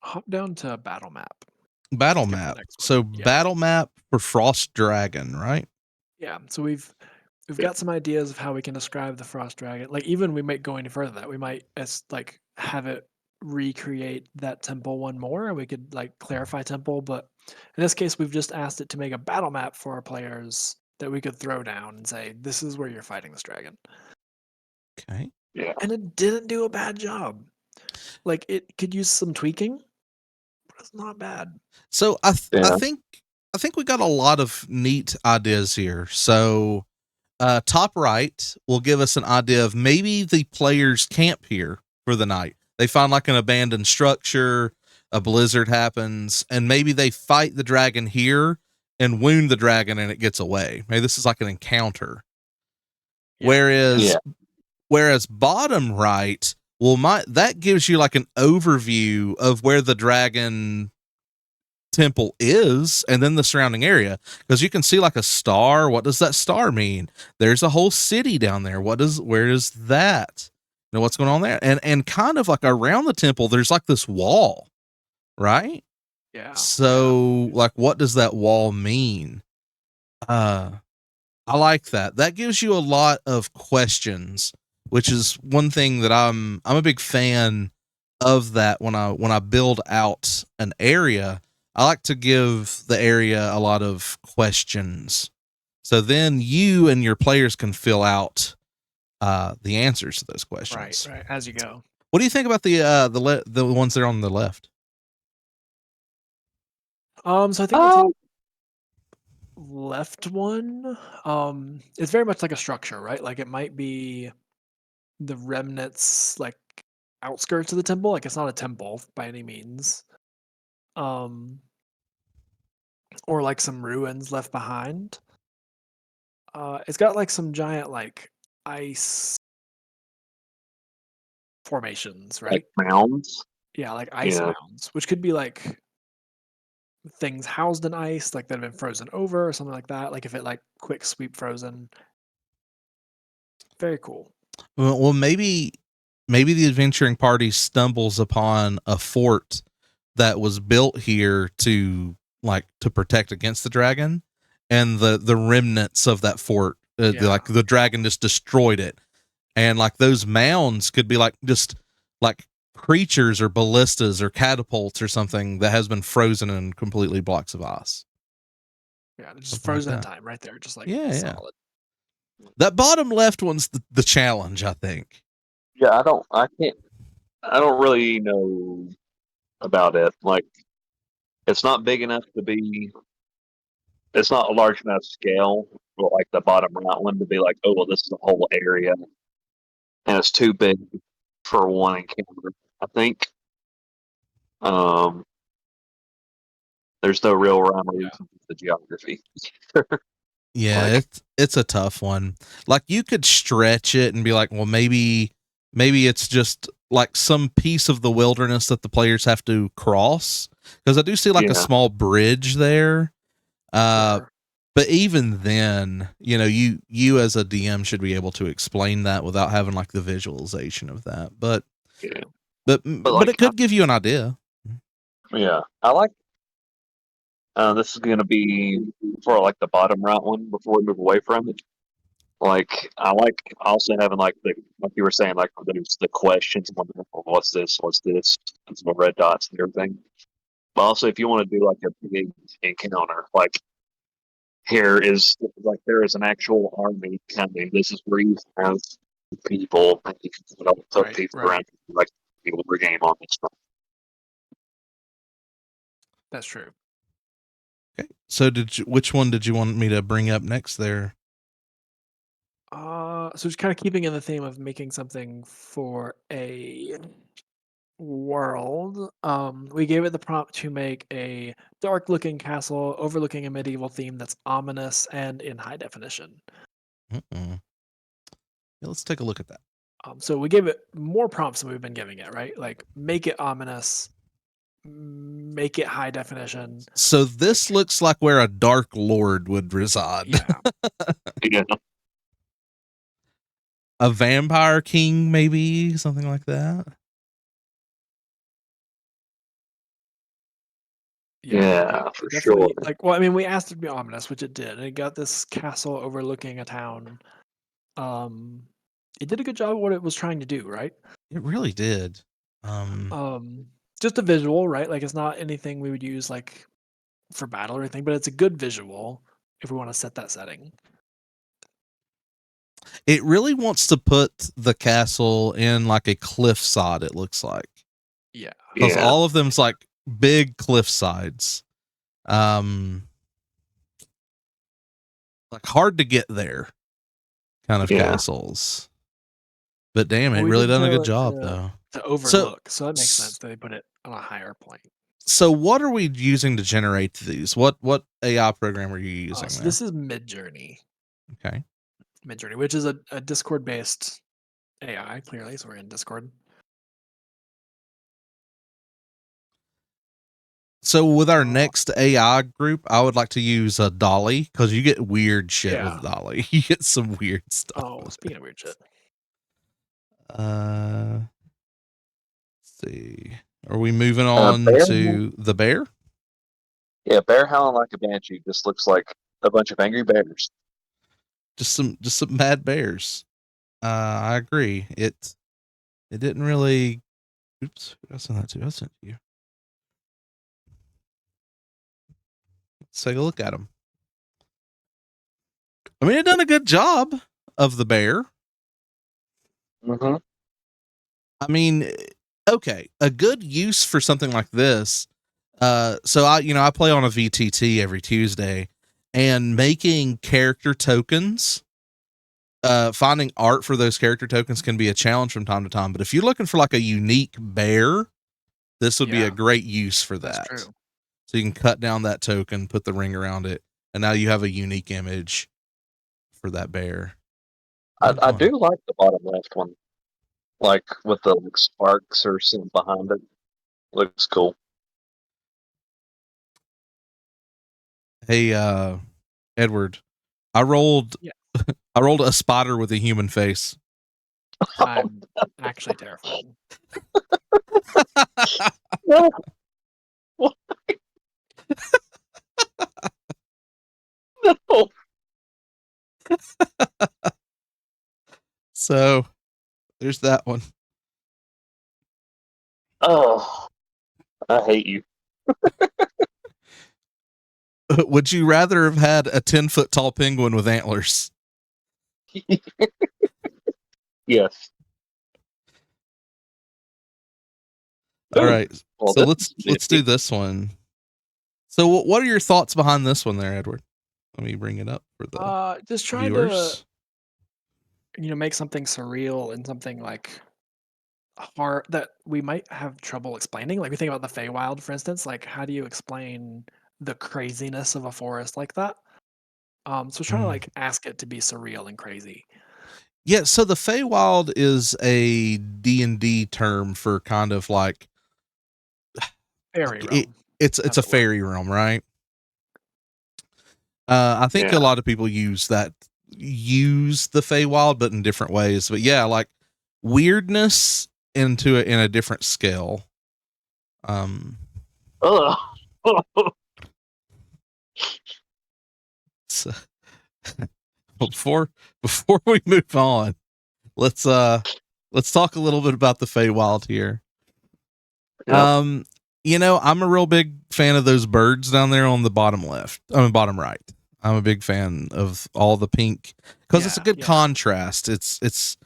Hop down to battle map. Battle Skip the map. next one. So Yeah. battle map for Frost Dragon, right? Yeah, so we've got some ideas of how we can describe the frost dragon. Like even we might go any further than that. We might like have it recreate that temple one more and we could like clarify temple, but in this case we've just asked it to make a battle map for our players that we could throw down and say this is where you're fighting this dragon. Okay. Yeah. And it didn't do a bad job. Like it could use some tweaking, but it's not bad. So I Yeah. think we got a lot of neat ideas here. So top right will give us an idea of maybe the players camp here for the night. They find like an abandoned structure, a blizzard happens, and maybe they fight the dragon here and wound the dragon and it gets away. Maybe this is like an encounter. Yeah. Whereas bottom right, that gives you like an overview of where the dragon temple is and then the surrounding area, because you can see like a star. What does that star mean? There's a whole city down there. Where is that? What's going on there? And kind of like around the temple there's like this wall, right? Yeah. So like what does that wall mean? I like that. That gives you a lot of questions, which is one thing that I'm a big fan of. That when I build out an area, I like to give the area a lot of questions, so then you and your players can fill out the answers to those questions. Right, as you go. What do you think about the ones that are on the left? So I think the top left one, it's very much like a structure, right? Like it might be the remnants, like outskirts of the temple. Like it's not a temple by any means. Or like some ruins left behind. It's got like some giant like ice formations, right? Like mounds. Yeah, like ice Yeah. mounds, which could be like things housed in ice, like that have been frozen over or something like that. Like if it like quick sweep frozen. Very cool. Well, maybe the adventuring party stumbles upon a fort that was built here to protect against the dragon, and the remnants of that fort, like the dragon just destroyed it, and like those mounds could be like just like creatures or ballistas or catapults or something that has been frozen in completely blocks of ice. Yeah, just Something like frozen in that. time right there, just like Yeah. solid. That bottom left one's the challenge, I think. Yeah, I don't really know about it. Like, it's not big enough to be. It's not a large enough scale for like the bottom right one to be like, oh well, this is a whole area, and it's too big for one encounter. I think. There's no real rhyme or reason to the geography. Yeah, Like- it's a tough one. Like you could stretch it and be like, well, maybe it's just like some piece of the wilderness that the players have to cross, because I do see like a Yeah. small bridge there. Sure. But even then, you as a DM should be able to explain that without having like the visualization of that. But Yeah. but like, it could give you an idea. Yeah, I like. This is gonna be for like the bottom right one before we move away from it. Like I like also having like you were saying, like there's the questions, what's this, and some red dots and everything. But also if you want to do like a big encounter, like here is like there is an actual army coming. This is where you have people and you can put Right, people right. around like people per game on this stuff. That's true. Okay. So which one did you want me to bring up next there? So just kind of keeping in the theme of making something for a world. We gave it the prompt to make a dark-looking castle overlooking a medieval theme that's ominous and in high definition. Yeah, let's take a look at that. So we gave it more prompts than we've been giving it, right? Like make it ominous, make it high definition. So this looks like where a Dark Lord would reside. Yeah. Yeah. A vampire king, maybe something like that. Yeah, for definitely. sure. Like, well, I mean, we asked it to be ominous, which it did, and it got this castle overlooking a town. It did a good job of what it was trying to do, right? It really did. Just a visual, right? Like, it's not anything we would use like for battle or anything, but it's a good visual if we want to set that setting. It really wants to put the castle in like a cliffside, it looks like. Yeah. Because Yeah. all of them's like big cliff sides. Like hard to get there kind of castles. But damn, it Well, we really did done a tell good it job though. to overlook, so that makes sense that they put it on a higher point. So what are we using to generate these? What AI program are you using? So there? this is Midjourney. Okay. Midjourney, which is a Discord-based AI, clearly, so we're in Discord. So with our next AI group, I would like to use a Dolly, because you get weird shit with Dolly. You get some weird stuff. Oh, speaking of weird shit. Let's see. Are we moving on to the bear? Yeah, bear howling like a banshee just looks like a bunch of angry bears. Just some bad bears. I agree. It didn't really. Oops, I sent that to. I sent to you. Let's take a look at them. I mean, it done a good job of the bear. Mm-hmm. I mean, okay, a good use for something like this. So I play on a VTT every Tuesday, and making character tokens, finding art for those character tokens can be a challenge from time to time. But if you're looking for like a unique bear, this would be a great use for that. That's true. So you can cut down that token, put the ring around it, and now you have a unique image for that bear. I do like the bottom left one, like with the sparks or something behind it. Looks cool. Hey, Edward, I rolled Yeah. I rolled a spider with a human face. I'm actually terrified. No. No. So there's that one. Oh, I hate you. Would you rather have had a 10-foot tall penguin with antlers? Yes. All Ooh, right. well, So this is let's do nifty. this one. So what are your thoughts behind this one there, Edward? Let me bring it up for the Just trying to, viewers. make something surreal and something like hard that we might have trouble explaining. Like we think about the Feywild, for instance. Like, how do you explain the craziness of a forest like that? So trying to Mm. like ask it to be surreal and crazy. Yeah, so the Feywild is a D&D term for kind of like Fairy it, realm. it's That's a the word. fairy realm, right? I think a Yeah. lot of people use the Feywild, but in different ways. But yeah, like weirdness into it in a different scale. Ugh. So, before we move on, let's talk a little bit about the Feywild here. Yep. I'm a real big fan of those birds down there on the bottom left. I mean, bottom right. I'm a big fan of all the pink because it's a good contrast. It's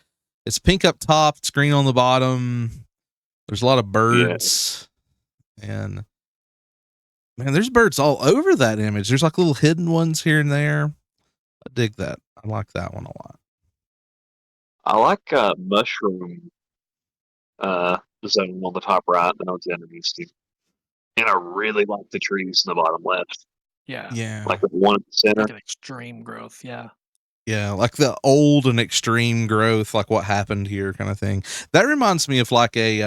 pink up top, it's green on the bottom. There's a lot of birds, and man, there's birds all over that image. There's like little hidden ones here and there. I dig that. I like that one a lot. I like mushroom zone on the top right that I was introduced to. And I really like the trees in the bottom left. Yeah. Yeah. Like the one at the center. Like an extreme growth. Yeah. Yeah, like the old and extreme growth, like what happened here kind of thing. That reminds me of like a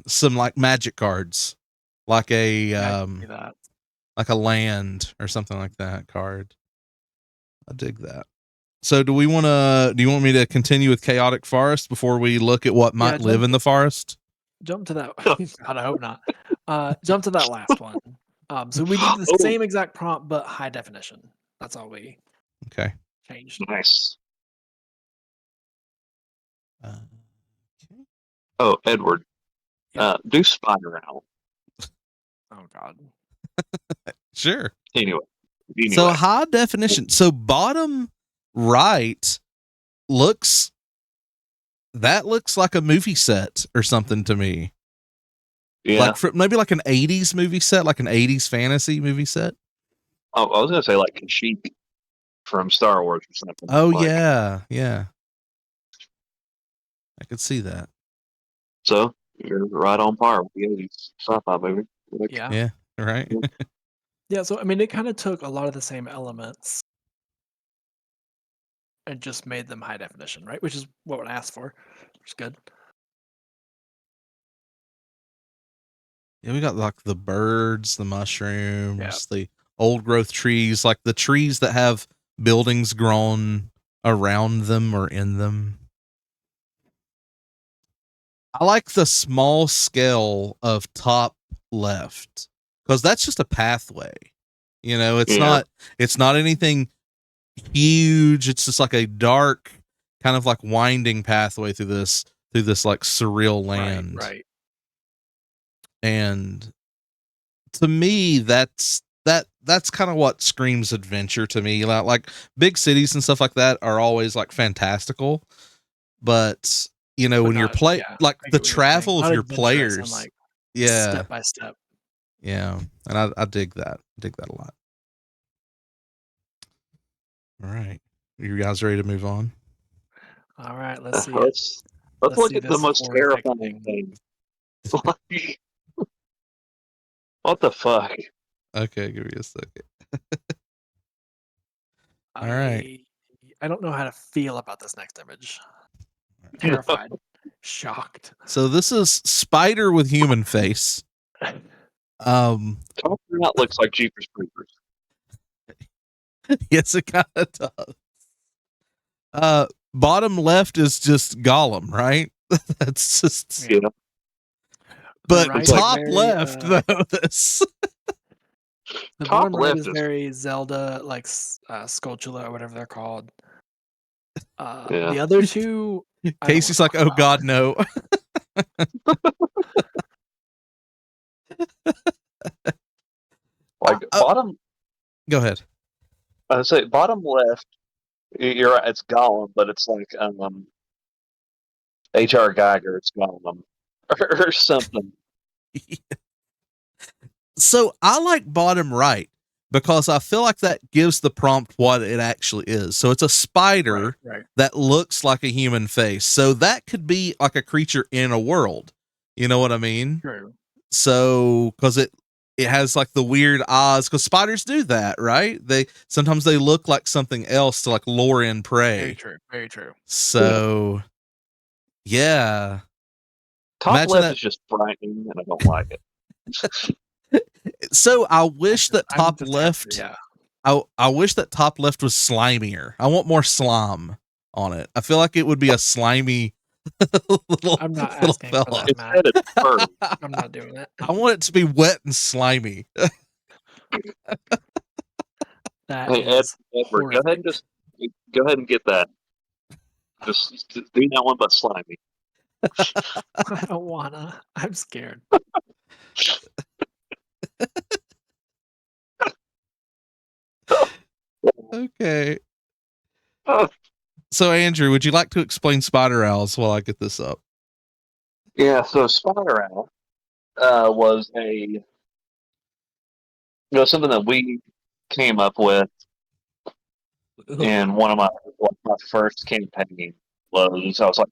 some like magic cards. Like a I can see that. like a land or something like that card. I dig that. So do you want me to continue with Chaotic Forest before we look at what might live in the forest? Jump to that. God, I hope not. Jump to that last one. So we did the same exact prompt, but high definition. That's all we Okay. changed. Nice. Okay. Oh, Edward. Yeah. Do Spider Owl. Oh God. Sure. Anyway. So high definition. So bottom right looks like a movie set or something to me. Yeah. Like maybe like an 80s movie set, like an 80s fantasy movie set. Oh, I was going to say like Kashyyyk from Star Wars or something. Oh, like. Yeah. I could see that. So you're right on par with the 80s sci-fi movie. Yeah. Right. Yeah, so I mean, it kind of took a lot of the same elements and just made them high definition, right? Which is what I asked for, which is good. Yeah, we got like the birds, the mushrooms, the old growth trees, like the trees that have buildings grown around them or in them. I like the small scale of top left because that's just a pathway. It's not anything huge. It's just like a dark kind of like winding pathway through this like surreal land. Right. And to me, that's kind of what screams adventure to me. Like big cities and stuff like that are always like fantastical, but when you're like the travel of your players, like step by step. Yeah, and I dig that. A lot. All right, you guys ready to move on? All right, let's see. Let's look at the most terrifying thing. What the fuck? Okay, give me a second. All right. I don't know how to feel about this next image. Terrified, shocked. So this is spider with human face. Top Rat looks like Jeepers Creepers. Yes, it kind of does. Bottom left is just Gollum, right? That's just. You know, But right top is very, left, though, this. the top bottom right left is is- very Zelda, like Skulltula or whatever they're called. Yeah. The other two, I don't Casey's wanna like, talk oh about. God, no. like bottom. Go ahead. I would say bottom left. You're right. It's Gollum, but it's like H.R. Geiger. It's Gollum or something. So I like bottom right because I feel like that gives the prompt what it actually is. So it's a spider Right. that looks like a human face. So that could be like a creature in a world. You know what I mean? True. So because it has like the weird eyes, because spiders do that, right? They sometimes they look like something else to like lure in prey. Very true. Very true. So yeah. Top Imagine left that- is just frightening, and I don't like it. So I wish that I'm top just left. yeah. I wish that top left was slimier. I want more slime on it. I feel like it would be a slimy little, I'm not little asking for fella. that, Matt. Instead, it's fur. I'm not doing it. I want it to be wet and slimy. That Hey, is Edward, go ahead and get that. Just do that one, but slimy. I don't wanna. I'm scared. Okay. Oh. So Andrew, would you like to explain spider owls while I get this up? Yeah, so Spider Owl was something that we came up with in one of my first campaign. I was like,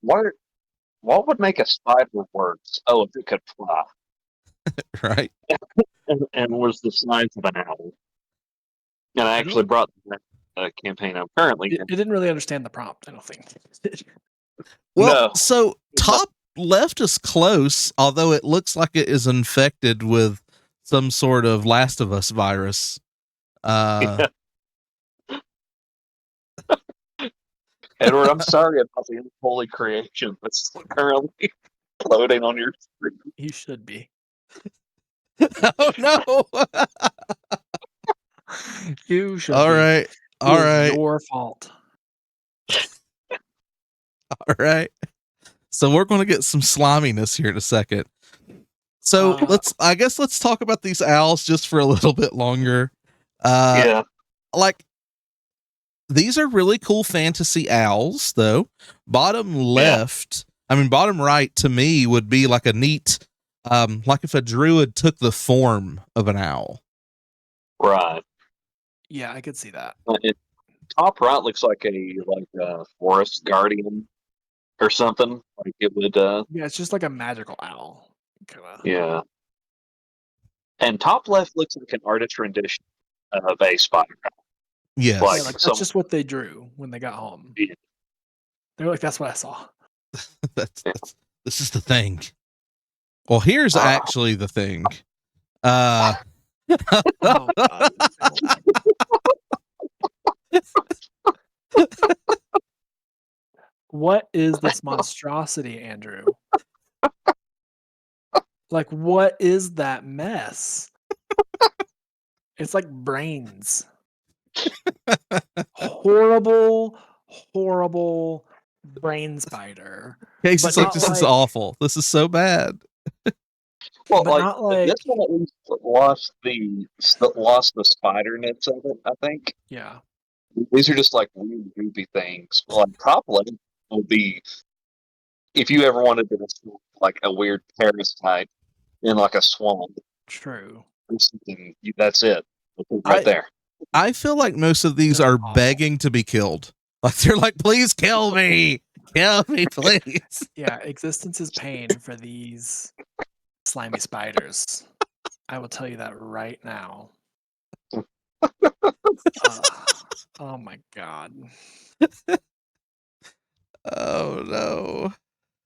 what would make a spider works? Oh, if it could fly, Right. and was the size of an owl. And I actually brought the campaign I'm currently It in. didn't really understand the prompt, I don't think. Well, No. so top left is close, although it looks like it is infected with some sort of Last of Us virus. Edward, I'm sorry about the unholy creation that's currently floating on your screen. You should be. Oh no. You should All be. right. It All is right. your fault. All right. So we're going to get some sliminess here in a second. So let's talk about these owls just for a little bit longer. Yeah. Like these are really cool fantasy owls though. Bottom left, bottom right to me would be like a neat, like if a druid took the form of an owl. Right. Yeah, I could see that. Top right looks like a forest guardian or something. Like it would. Yeah, it's just like a magical owl. Kinda. Yeah. And top left looks like an artist rendition of a spider owl. Yes. Like Yeah, like some- that's just what they drew when they got home. Yeah. They were like, "That's what I saw." that's this is the thing. Well, here's actually the thing. Oh, God. What is this monstrosity, Andrew? Like, what is that mess? It's like brains. Horrible, horrible brain spider. Casey's But like, not this is like- awful. This is so bad. Well, But like, not like- this one at least lost the spiderness of it. I think Yeah. these are just like weird, goopy things. Well, like top left would be if you ever wanted to like a weird parasite in like a swamp True. or something. That's it. Right there. I feel like most of these They're are awful. begging to be killed. Like they're like, please kill me. Kill me, please. Yeah, existence is pain for these slimy spiders. I will tell you that right now. Oh my god. Oh no.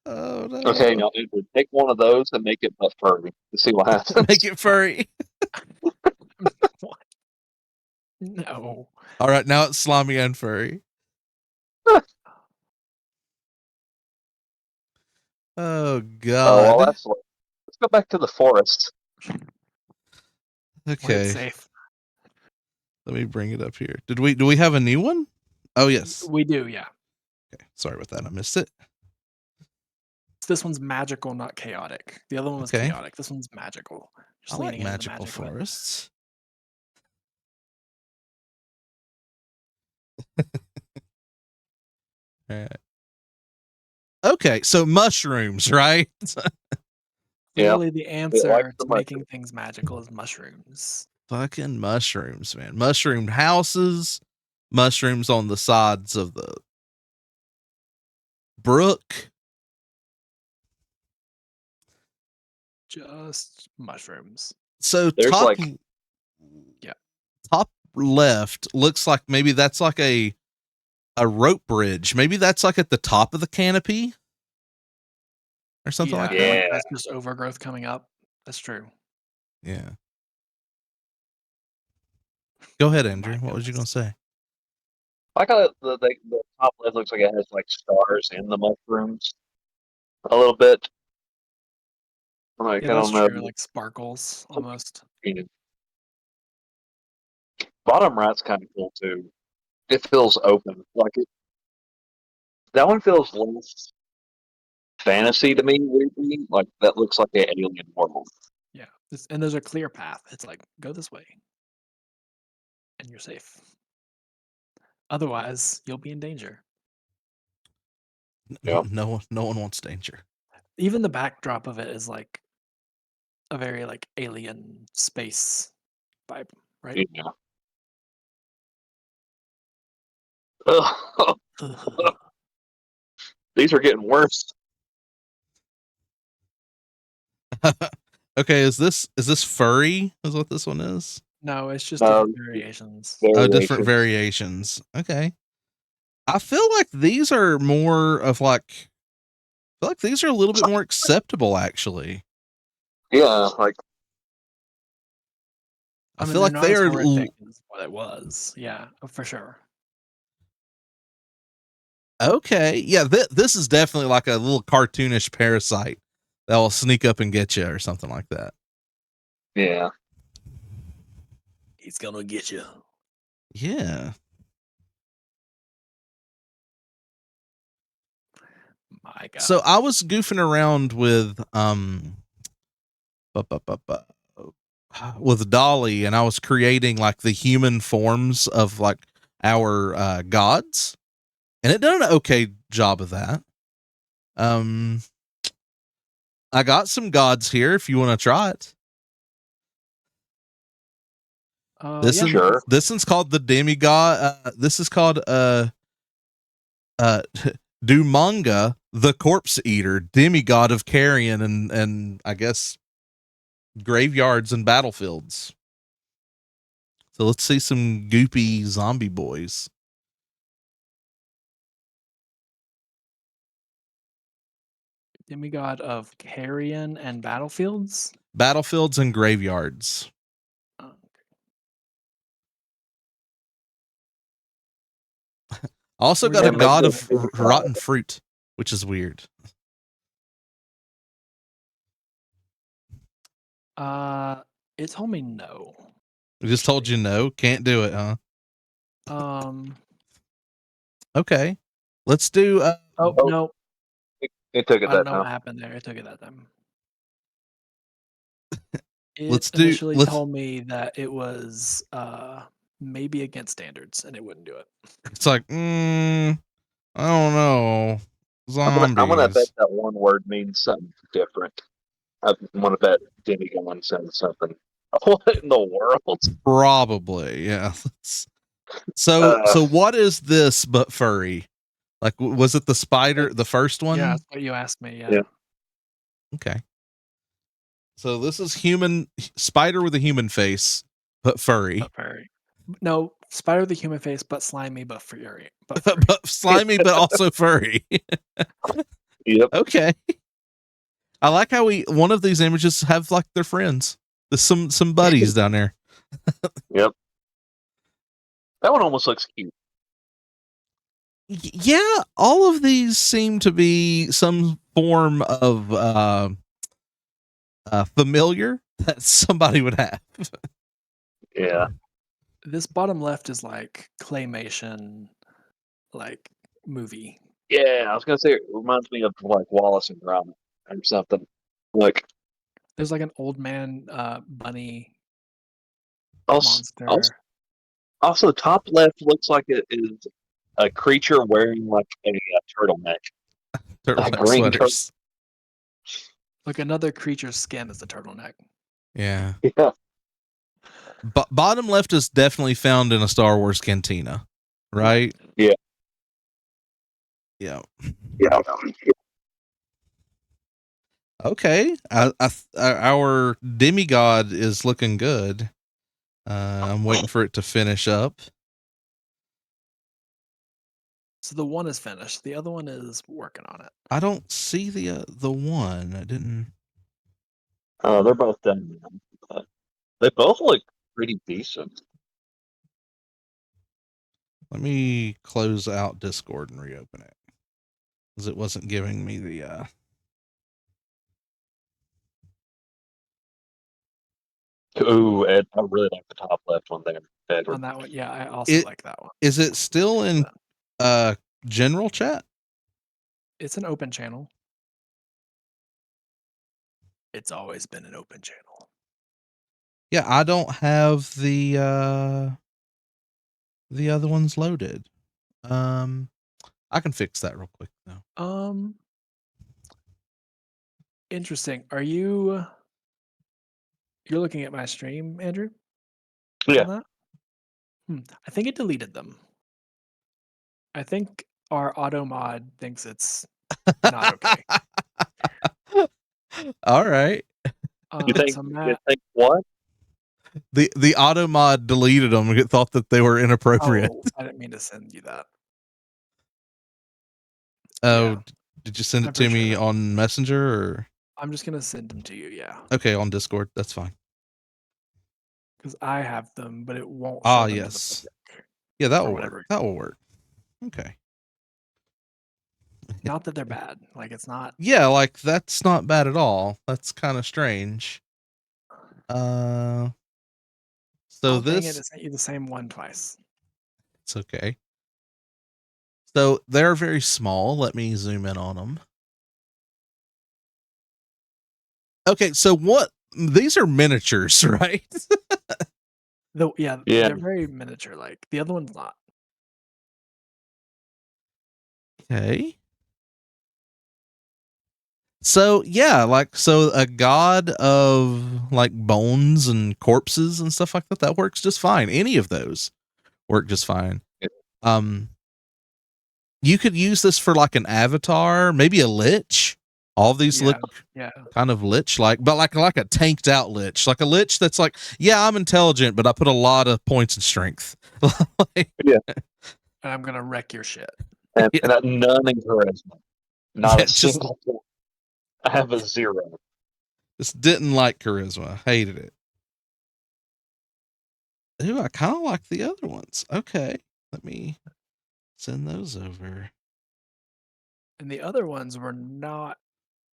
Oh no. Okay, now Andrew, take one of those and make it but furry to see what happens. Make it furry. What? No. All right, now it's slimy and furry. Oh Oh, god. well, let's go back to the forest. Play it Okay. safe. Let me bring it up here. Do we have a new one? Oh yes. We do, yeah. Okay. Sorry about that. I missed it. This one's magical, not chaotic. The other one was Okay. chaotic. This one's magical. I like leaning into the magical magic of it. forests. All right. Okay, so mushrooms, right? Yeah. Clearly, the answer like to the making things magical is mushrooms. Fucking mushrooms, man. Mushroomed houses, mushrooms on the sides of the brook. Just mushrooms. So There's top, like- Yeah. top left looks like maybe that's like a rope bridge. Maybe that's like at the top of the canopy or something like that. Yeah. That's just overgrowth coming up. That's true. Yeah. Go ahead, Oh Andrew. my What was you gonna goodness. say? I like how the top left looks like it has like stars in the mushrooms a little bit. Like, Yeah, I that's don't know. true. Like sparkles almost. Bottom right's kind of cool too. It feels open. That one feels less fantasy to me, weirdly. Like that looks like an alien world. Yeah. And there's a clear path. It's like, go this way. And you're safe. Otherwise, you'll be in danger. Yeah. No one wants danger. Even the backdrop of it is like a very like alien space vibe, right? Yeah. Ugh, these are getting worse. Okay, is this furry? Is what this one is? No, it's just No, different variations. Oh, different Variations. variations. Okay. I feel like these are more of like. I feel like these are a little bit more acceptable, actually. Yeah, like I mean, feel they're like not they as are. horrific as what it was. Yeah, for sure. Okay, yeah. This is definitely like a little cartoonish parasite that will sneak up and get you, or something like that. yeah. He's gonna get you. Yeah. My God. So I was goofing around with with Dolly, and I was creating like the human forms of like our gods, and it done an okay job of that. I got some gods here if you want to try it. This yeah, Sure. This one's called the demigod. This is called Dumanga, the corpse eater, demigod of carrion and I guess graveyards and battlefields. So let's see some goopy zombie boys. demigod of carrion and battlefields. Battlefields and graveyards. Oh, Also We got a never- god of rotten fruit, which is weird. it told me no. I just told you no, can't do it, huh? Okay. Let's do Oh Oh, no, It took it I don't that know what time. happened there. It took it that time. It Let's do- initially let's- told me that it was maybe against standards, and it wouldn't do it. it's like, I don't know. I'm gonna bet Zombies. that one word means something different. I want to bet demigod says something. What in the world? Probably, yeah. So what is this but furry? Like, was it the spider, the first one? Yeah, that's what you asked me. Yeah. Yeah. Okay. So this is human spider with a human face, but furry. But furry. No, spider with a human face, but slimy, but furry. But furry. But slimy, but also furry. Yep. Okay. I like how one of these images have like their friends. There's some buddies down there. Yep. That one almost looks cute. Yeah, all of these seem to be some form of familiar that somebody would have. Yeah. This bottom left is like claymation, like movie. Yeah, I was gonna say it reminds me of like Wallace and Gromit or something. Like There's like an old man bunny also, monster. also top left looks like it is a creature wearing like a turtleneck. Turtleneck green sweaters. Like another creature's skin is the turtleneck. Yeah. Yeah. Bottom left is definitely found in a Star Wars cantina, right? Yeah. Yeah. Yeah. Okay. Our demigod is looking good. I'm waiting for it to finish up. So the one is finished. The other one is working on it. I don't see the one. I didn't. Oh, they're both done. They both look pretty decent. Let me close out Discord and reopen it because it wasn't giving me the. Ooh, Ed, I really like the top left one there, Edward. On that one, yeah, I also like that one. Is it still in general chat? It's an open channel. It's always been an open channel. Yeah, I don't have the other ones loaded. I can fix that real quick though. Interesting. You're looking at my stream, Andrew? Yeah. On that? I think it deleted them. I think our auto mod thinks it's not okay. All right. You think? So You think what? The auto mod deleted them and it thought that they were inappropriate. Oh, I didn't mean to send you that. Oh, Yeah. did you send it I'm to pretty me sure on Messenger or? I'm just gonna send them to you, yeah. Okay, on Discord. That's fine. Because I have them, but it won't show Ah, them to the yes. public. Yeah, that For will whatever work. That will work. Okay. Not that they're bad. Like it's not. Yeah, like that's not bad at all. That's kind of strange. So Oh, dang it, this it sent you the same one twice. it's okay. So they're very small. Let me zoom in on them. Okay, so these are miniatures, right? Yeah, they're very miniature like. The other one's not. Okay. So yeah, like so a god of like bones and corpses and stuff like that, that works just fine. Any of those work just fine. You could use this for like an avatar, maybe a lich. All of these look kind of lich like, but like a tanked out lich, like a lich that's like, yeah, I'm intelligent, but I put a lot of points in strength. Yeah. And I'm gonna wreck your shit. And none in charisma. Not a just, single point. I have a 0. Just didn't like charisma. Hated it. Ooh, I kind of like the other ones. Okay, let me send those over. And the other ones were not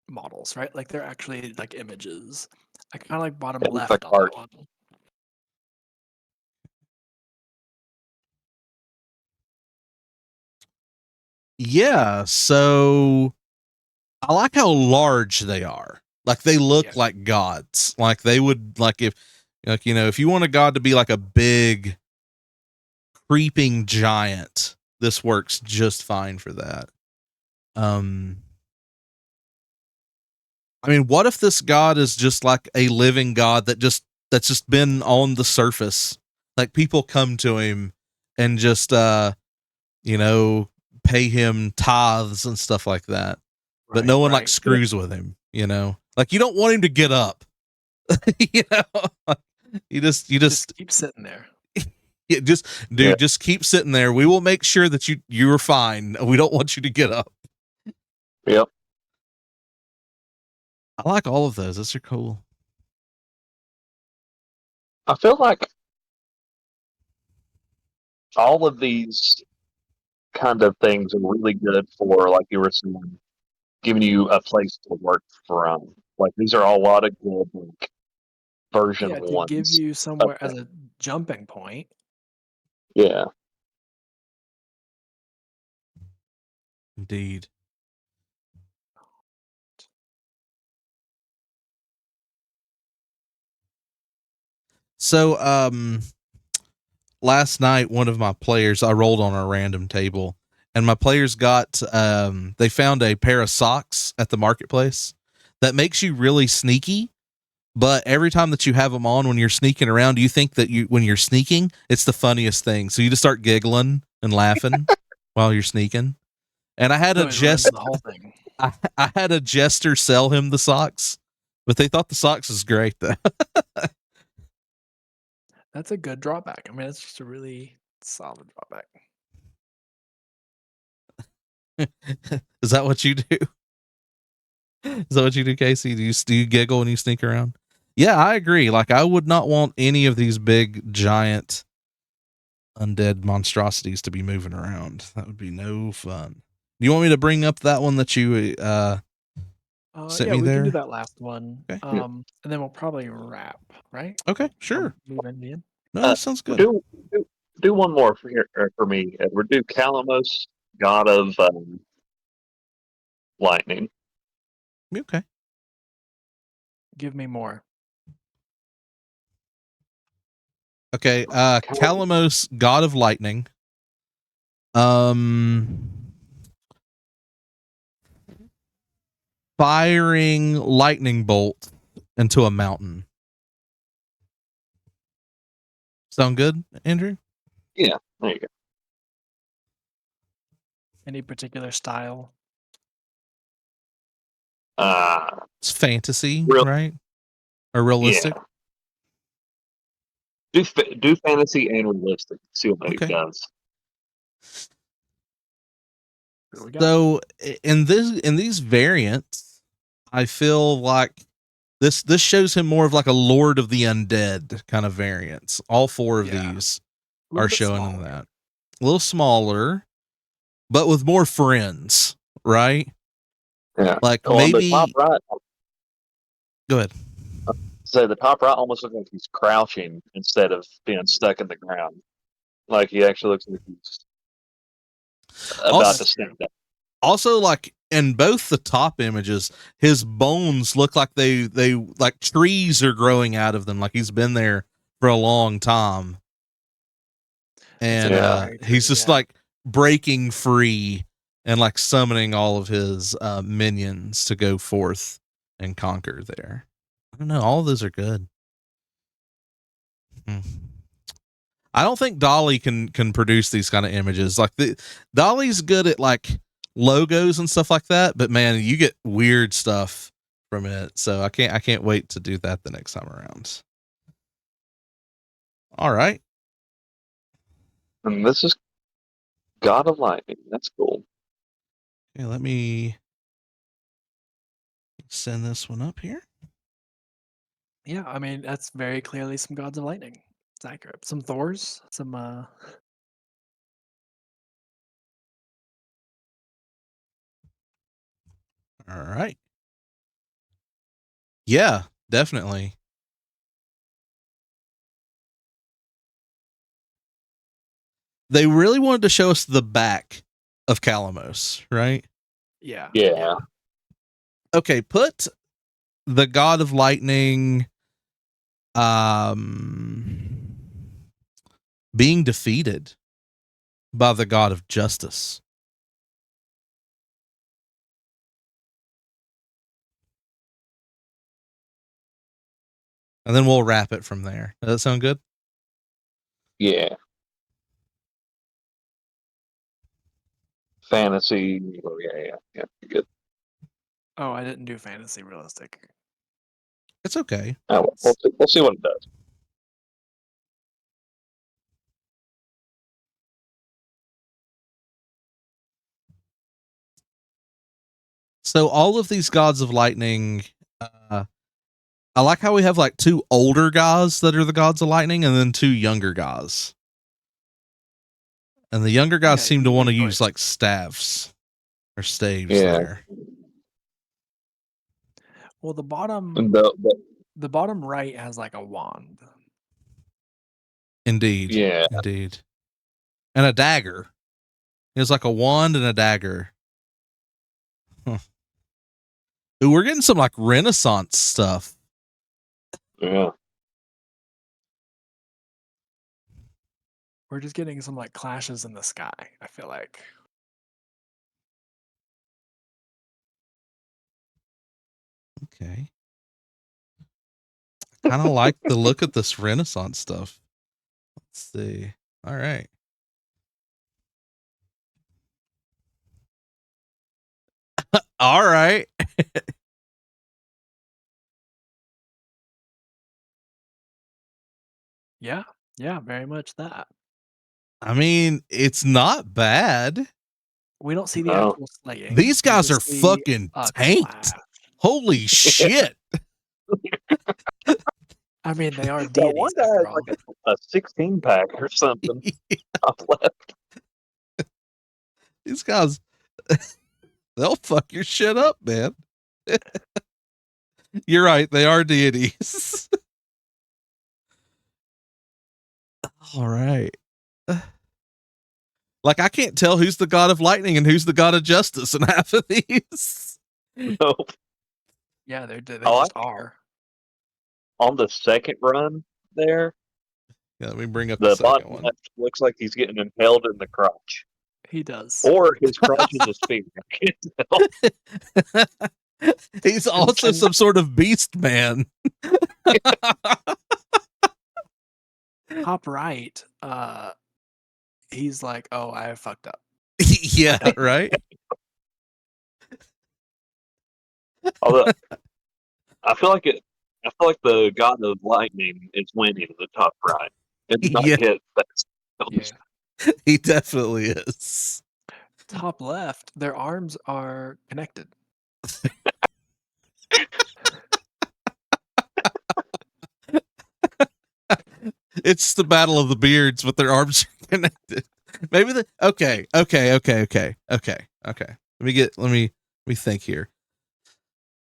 models, right? Like they're actually like images. I kind of like bottom left on that one. Yeah, so I like how large they are. Like they look like gods. Like they would like if like if you want a god to be like a big creeping giant, this works just fine for that. I mean, what if this god is just like a living god that's just been on the surface? Like people come to him and just pay him tithes and stuff like that. But no one like screws with him, Like you don't want him to get up. You just keep sitting there. Yeah, just keep sitting there. We will make sure that you're fine. We don't want you to get up. Yep. I like all of those. Those are cool. I feel like all of these kind of things are really good for, like you were saying, giving you a place to work from. Like these are a lot of good like, version Yeah, to give ones. you somewhere as a jumping point. Yeah. Indeed. So, last night, one of my players, I rolled on a random table, and my players got, they found a pair of socks at the marketplace that makes you really sneaky. But every time that you have them on when you're sneaking around, you think that when you're sneaking, it's the funniest thing. So you just start giggling and laughing while you're sneaking. And I had Really ruins the whole thing. I had a jester sell him the socks, but they thought the socks was great though. That's a good drawback. I mean, it's just a really solid drawback. Is that what you do? Is that what you do, Casey? Do you giggle when you sneak around? Yeah, I agree. Like, I would not want any of these big, giant, undead monstrosities to be moving around. That would be no fun. Do you want me to bring up that one that you sent Yeah, me we can there? do that last one. Okay. And then we'll probably wrap, right? Okay, sure. Move in the end. No, that sounds good. Do one more for me, Edward. Do Calamos, god of lightning. Okay. Give me more. Okay, Calamos, god of lightning. Firing lightning bolt into a mountain. Sound good, Andrew? Yeah, there you go. Any particular style? It's fantasy, Real- right? Or realistic? Yeah. Do fantasy and realistic. See what Okay. it does. So in these variants, I feel like this shows him more of like a Lord of the Undead kind of variants. All four of these are showing him that. A little smaller, but with more friends, right? Yeah. Like On maybe the top right, go ahead. so the top right almost looks like he's crouching instead of being stuck in the ground. Like he actually looks like he's about to stand up. Also, like in both the top images, his bones look like they like trees are growing out of them, like he's been there for a long time. And he's just like breaking free and like summoning all of his minions to go forth and conquer there. I don't know, all of those are good. I don't think Dolly can produce these kind of images. Like Dolly's good at like logos and stuff like that, but man, you get weird stuff from it. So I can't wait to do that the next time around. All right. And this is God of Lightning. That's cool. Okay, let me send this one up here. Yeah, I mean that's very clearly some gods of lightning. It's accurate. Some Thors, some All right. Yeah, definitely. They really wanted to show us the back of Calamos, right? Yeah. Okay, put the god of lightning being defeated by the god of justice. And then we'll wrap it from there. Does that sound good? Yeah. Fantasy. Oh yeah. Good. Oh, I didn't do fantasy realistic. It's okay. Oh, we'll see what it does. So all of these gods of lightning, I like how we have like 2 older gods that are the gods of lightning, and then 2 younger gods. And the younger guys Yeah, seem to want to easy use choice. like staves or staves Yeah. there. Well, the bottom right has like a wand. Indeed. Yeah. Indeed. And a dagger. It's like a wand and a dagger. Huh. Ooh, we're getting some like Renaissance stuff. Yeah. We're just getting some like clashes in the sky, I feel like. Okay. I kind of like the look at this Renaissance stuff. Let's see. All right. All right. Yeah, yeah, very much that. I mean, it's not bad. We don't see the No. actual slaying. These we guys are just see fucking a tanked. clash. Holy shit. I mean, they are That deities one guy after has all. like a 16 pack or something top left. These guys, they'll fuck your shit up, man. You're right. They are deities. All right. Like, I can't tell who's the god of lightning and who's the god of justice in half of these. No. Yeah, they Oh, just are. On the second run there, Yeah, let me bring up the the second bottom one. left looks like he's getting impaled in the crotch. He does. Or his crotch is a spear. I can't tell. He's also and- some sort of beast man. Top right, he's like, "Oh, I fucked up." Yeah, right? Although I feel like the god of lightning is winning the top right. It's not Yeah. hit. Yeah. He definitely is. Top left, their arms are connected. It's the battle of the beards, but their arms are connected. Maybe the okay. Let me think here.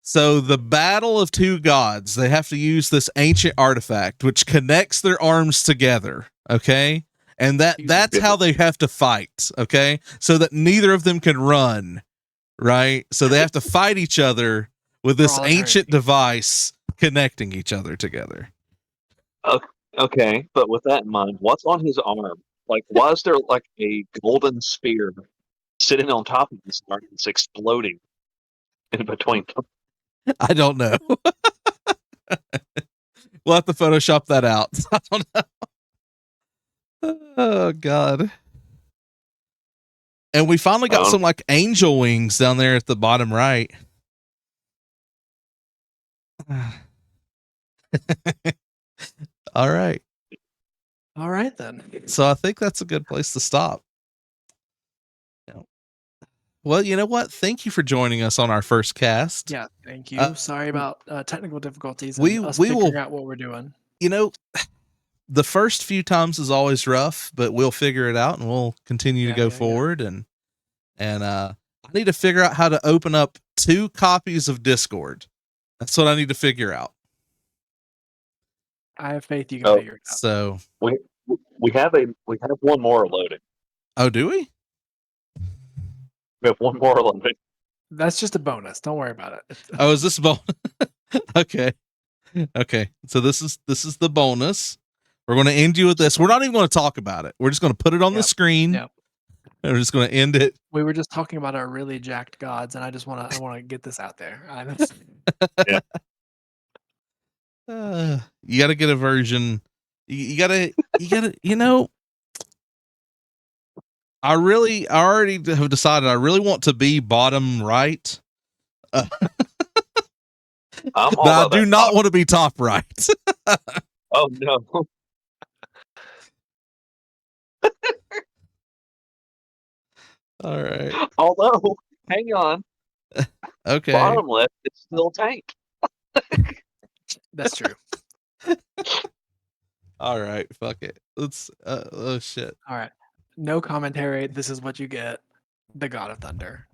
So the battle of 2 gods, they have to use this ancient artifact which connects their arms together, okay? And that's how they have to fight, okay? So that neither of them can run, right? So they have to fight each other with this all ancient eternity. device connecting each other together. Okay, but with that in mind, what's on his arm? Like, why is there like a golden spear sitting on top of his arm that's exploding in between them? I don't know. We'll have to Photoshop that out. I don't know. Oh god. And we finally got some like angel wings down there at the bottom right. All right. All right then. So I think that's a good place to stop. Well, you know what? Thank you for joining us on our first cast. Yeah, thank you. Sorry about technical difficulties and we us will- figuring out what we're doing. You know, the first few times is always rough, but we'll figure it out and we'll continue to go forward. And I need to figure out how to open up 2 copies of Discord. That's what I need to figure out. I have faith you can figure it out. So we have one more loading. Oh, do we? We have one more loading. That's just a bonus. Don't worry about it. Oh, is this a bonus? Okay. So this is the bonus. We're going to end you with this. We're not even going to talk about it. We're just going to put it on the screen. Yep. And we're just going to end it. We were just talking about our really jacked gods, and I want to get this out there. You got to get a version. You got to, you know, I already have decided I really want to be bottom right. But I do not want to be top right. Oh no. All right. Although, hang on. Okay. Bottom left, it's still Tank. That's true. All right. Fuck it. Let's. Oh shit. All right. No commentary. This is what you get. The God of Thunder.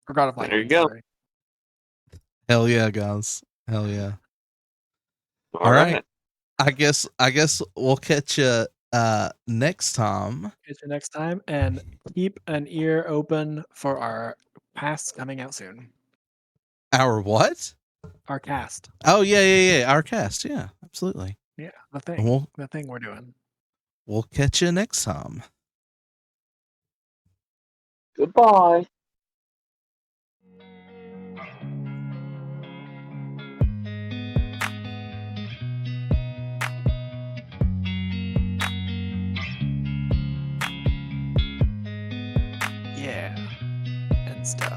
Or God of There Lightning. you go. Sorry. Hell yeah, guys. Hell yeah. All right. I guess we'll catch you next time. Catch you next time, and keep an ear open for our cast coming out soon. Our what? Our cast. Oh yeah. Our cast. Yeah, absolutely. Yeah, And the thing we're doing. we'll catch you next time. Goodbye. Yeah, and stuff.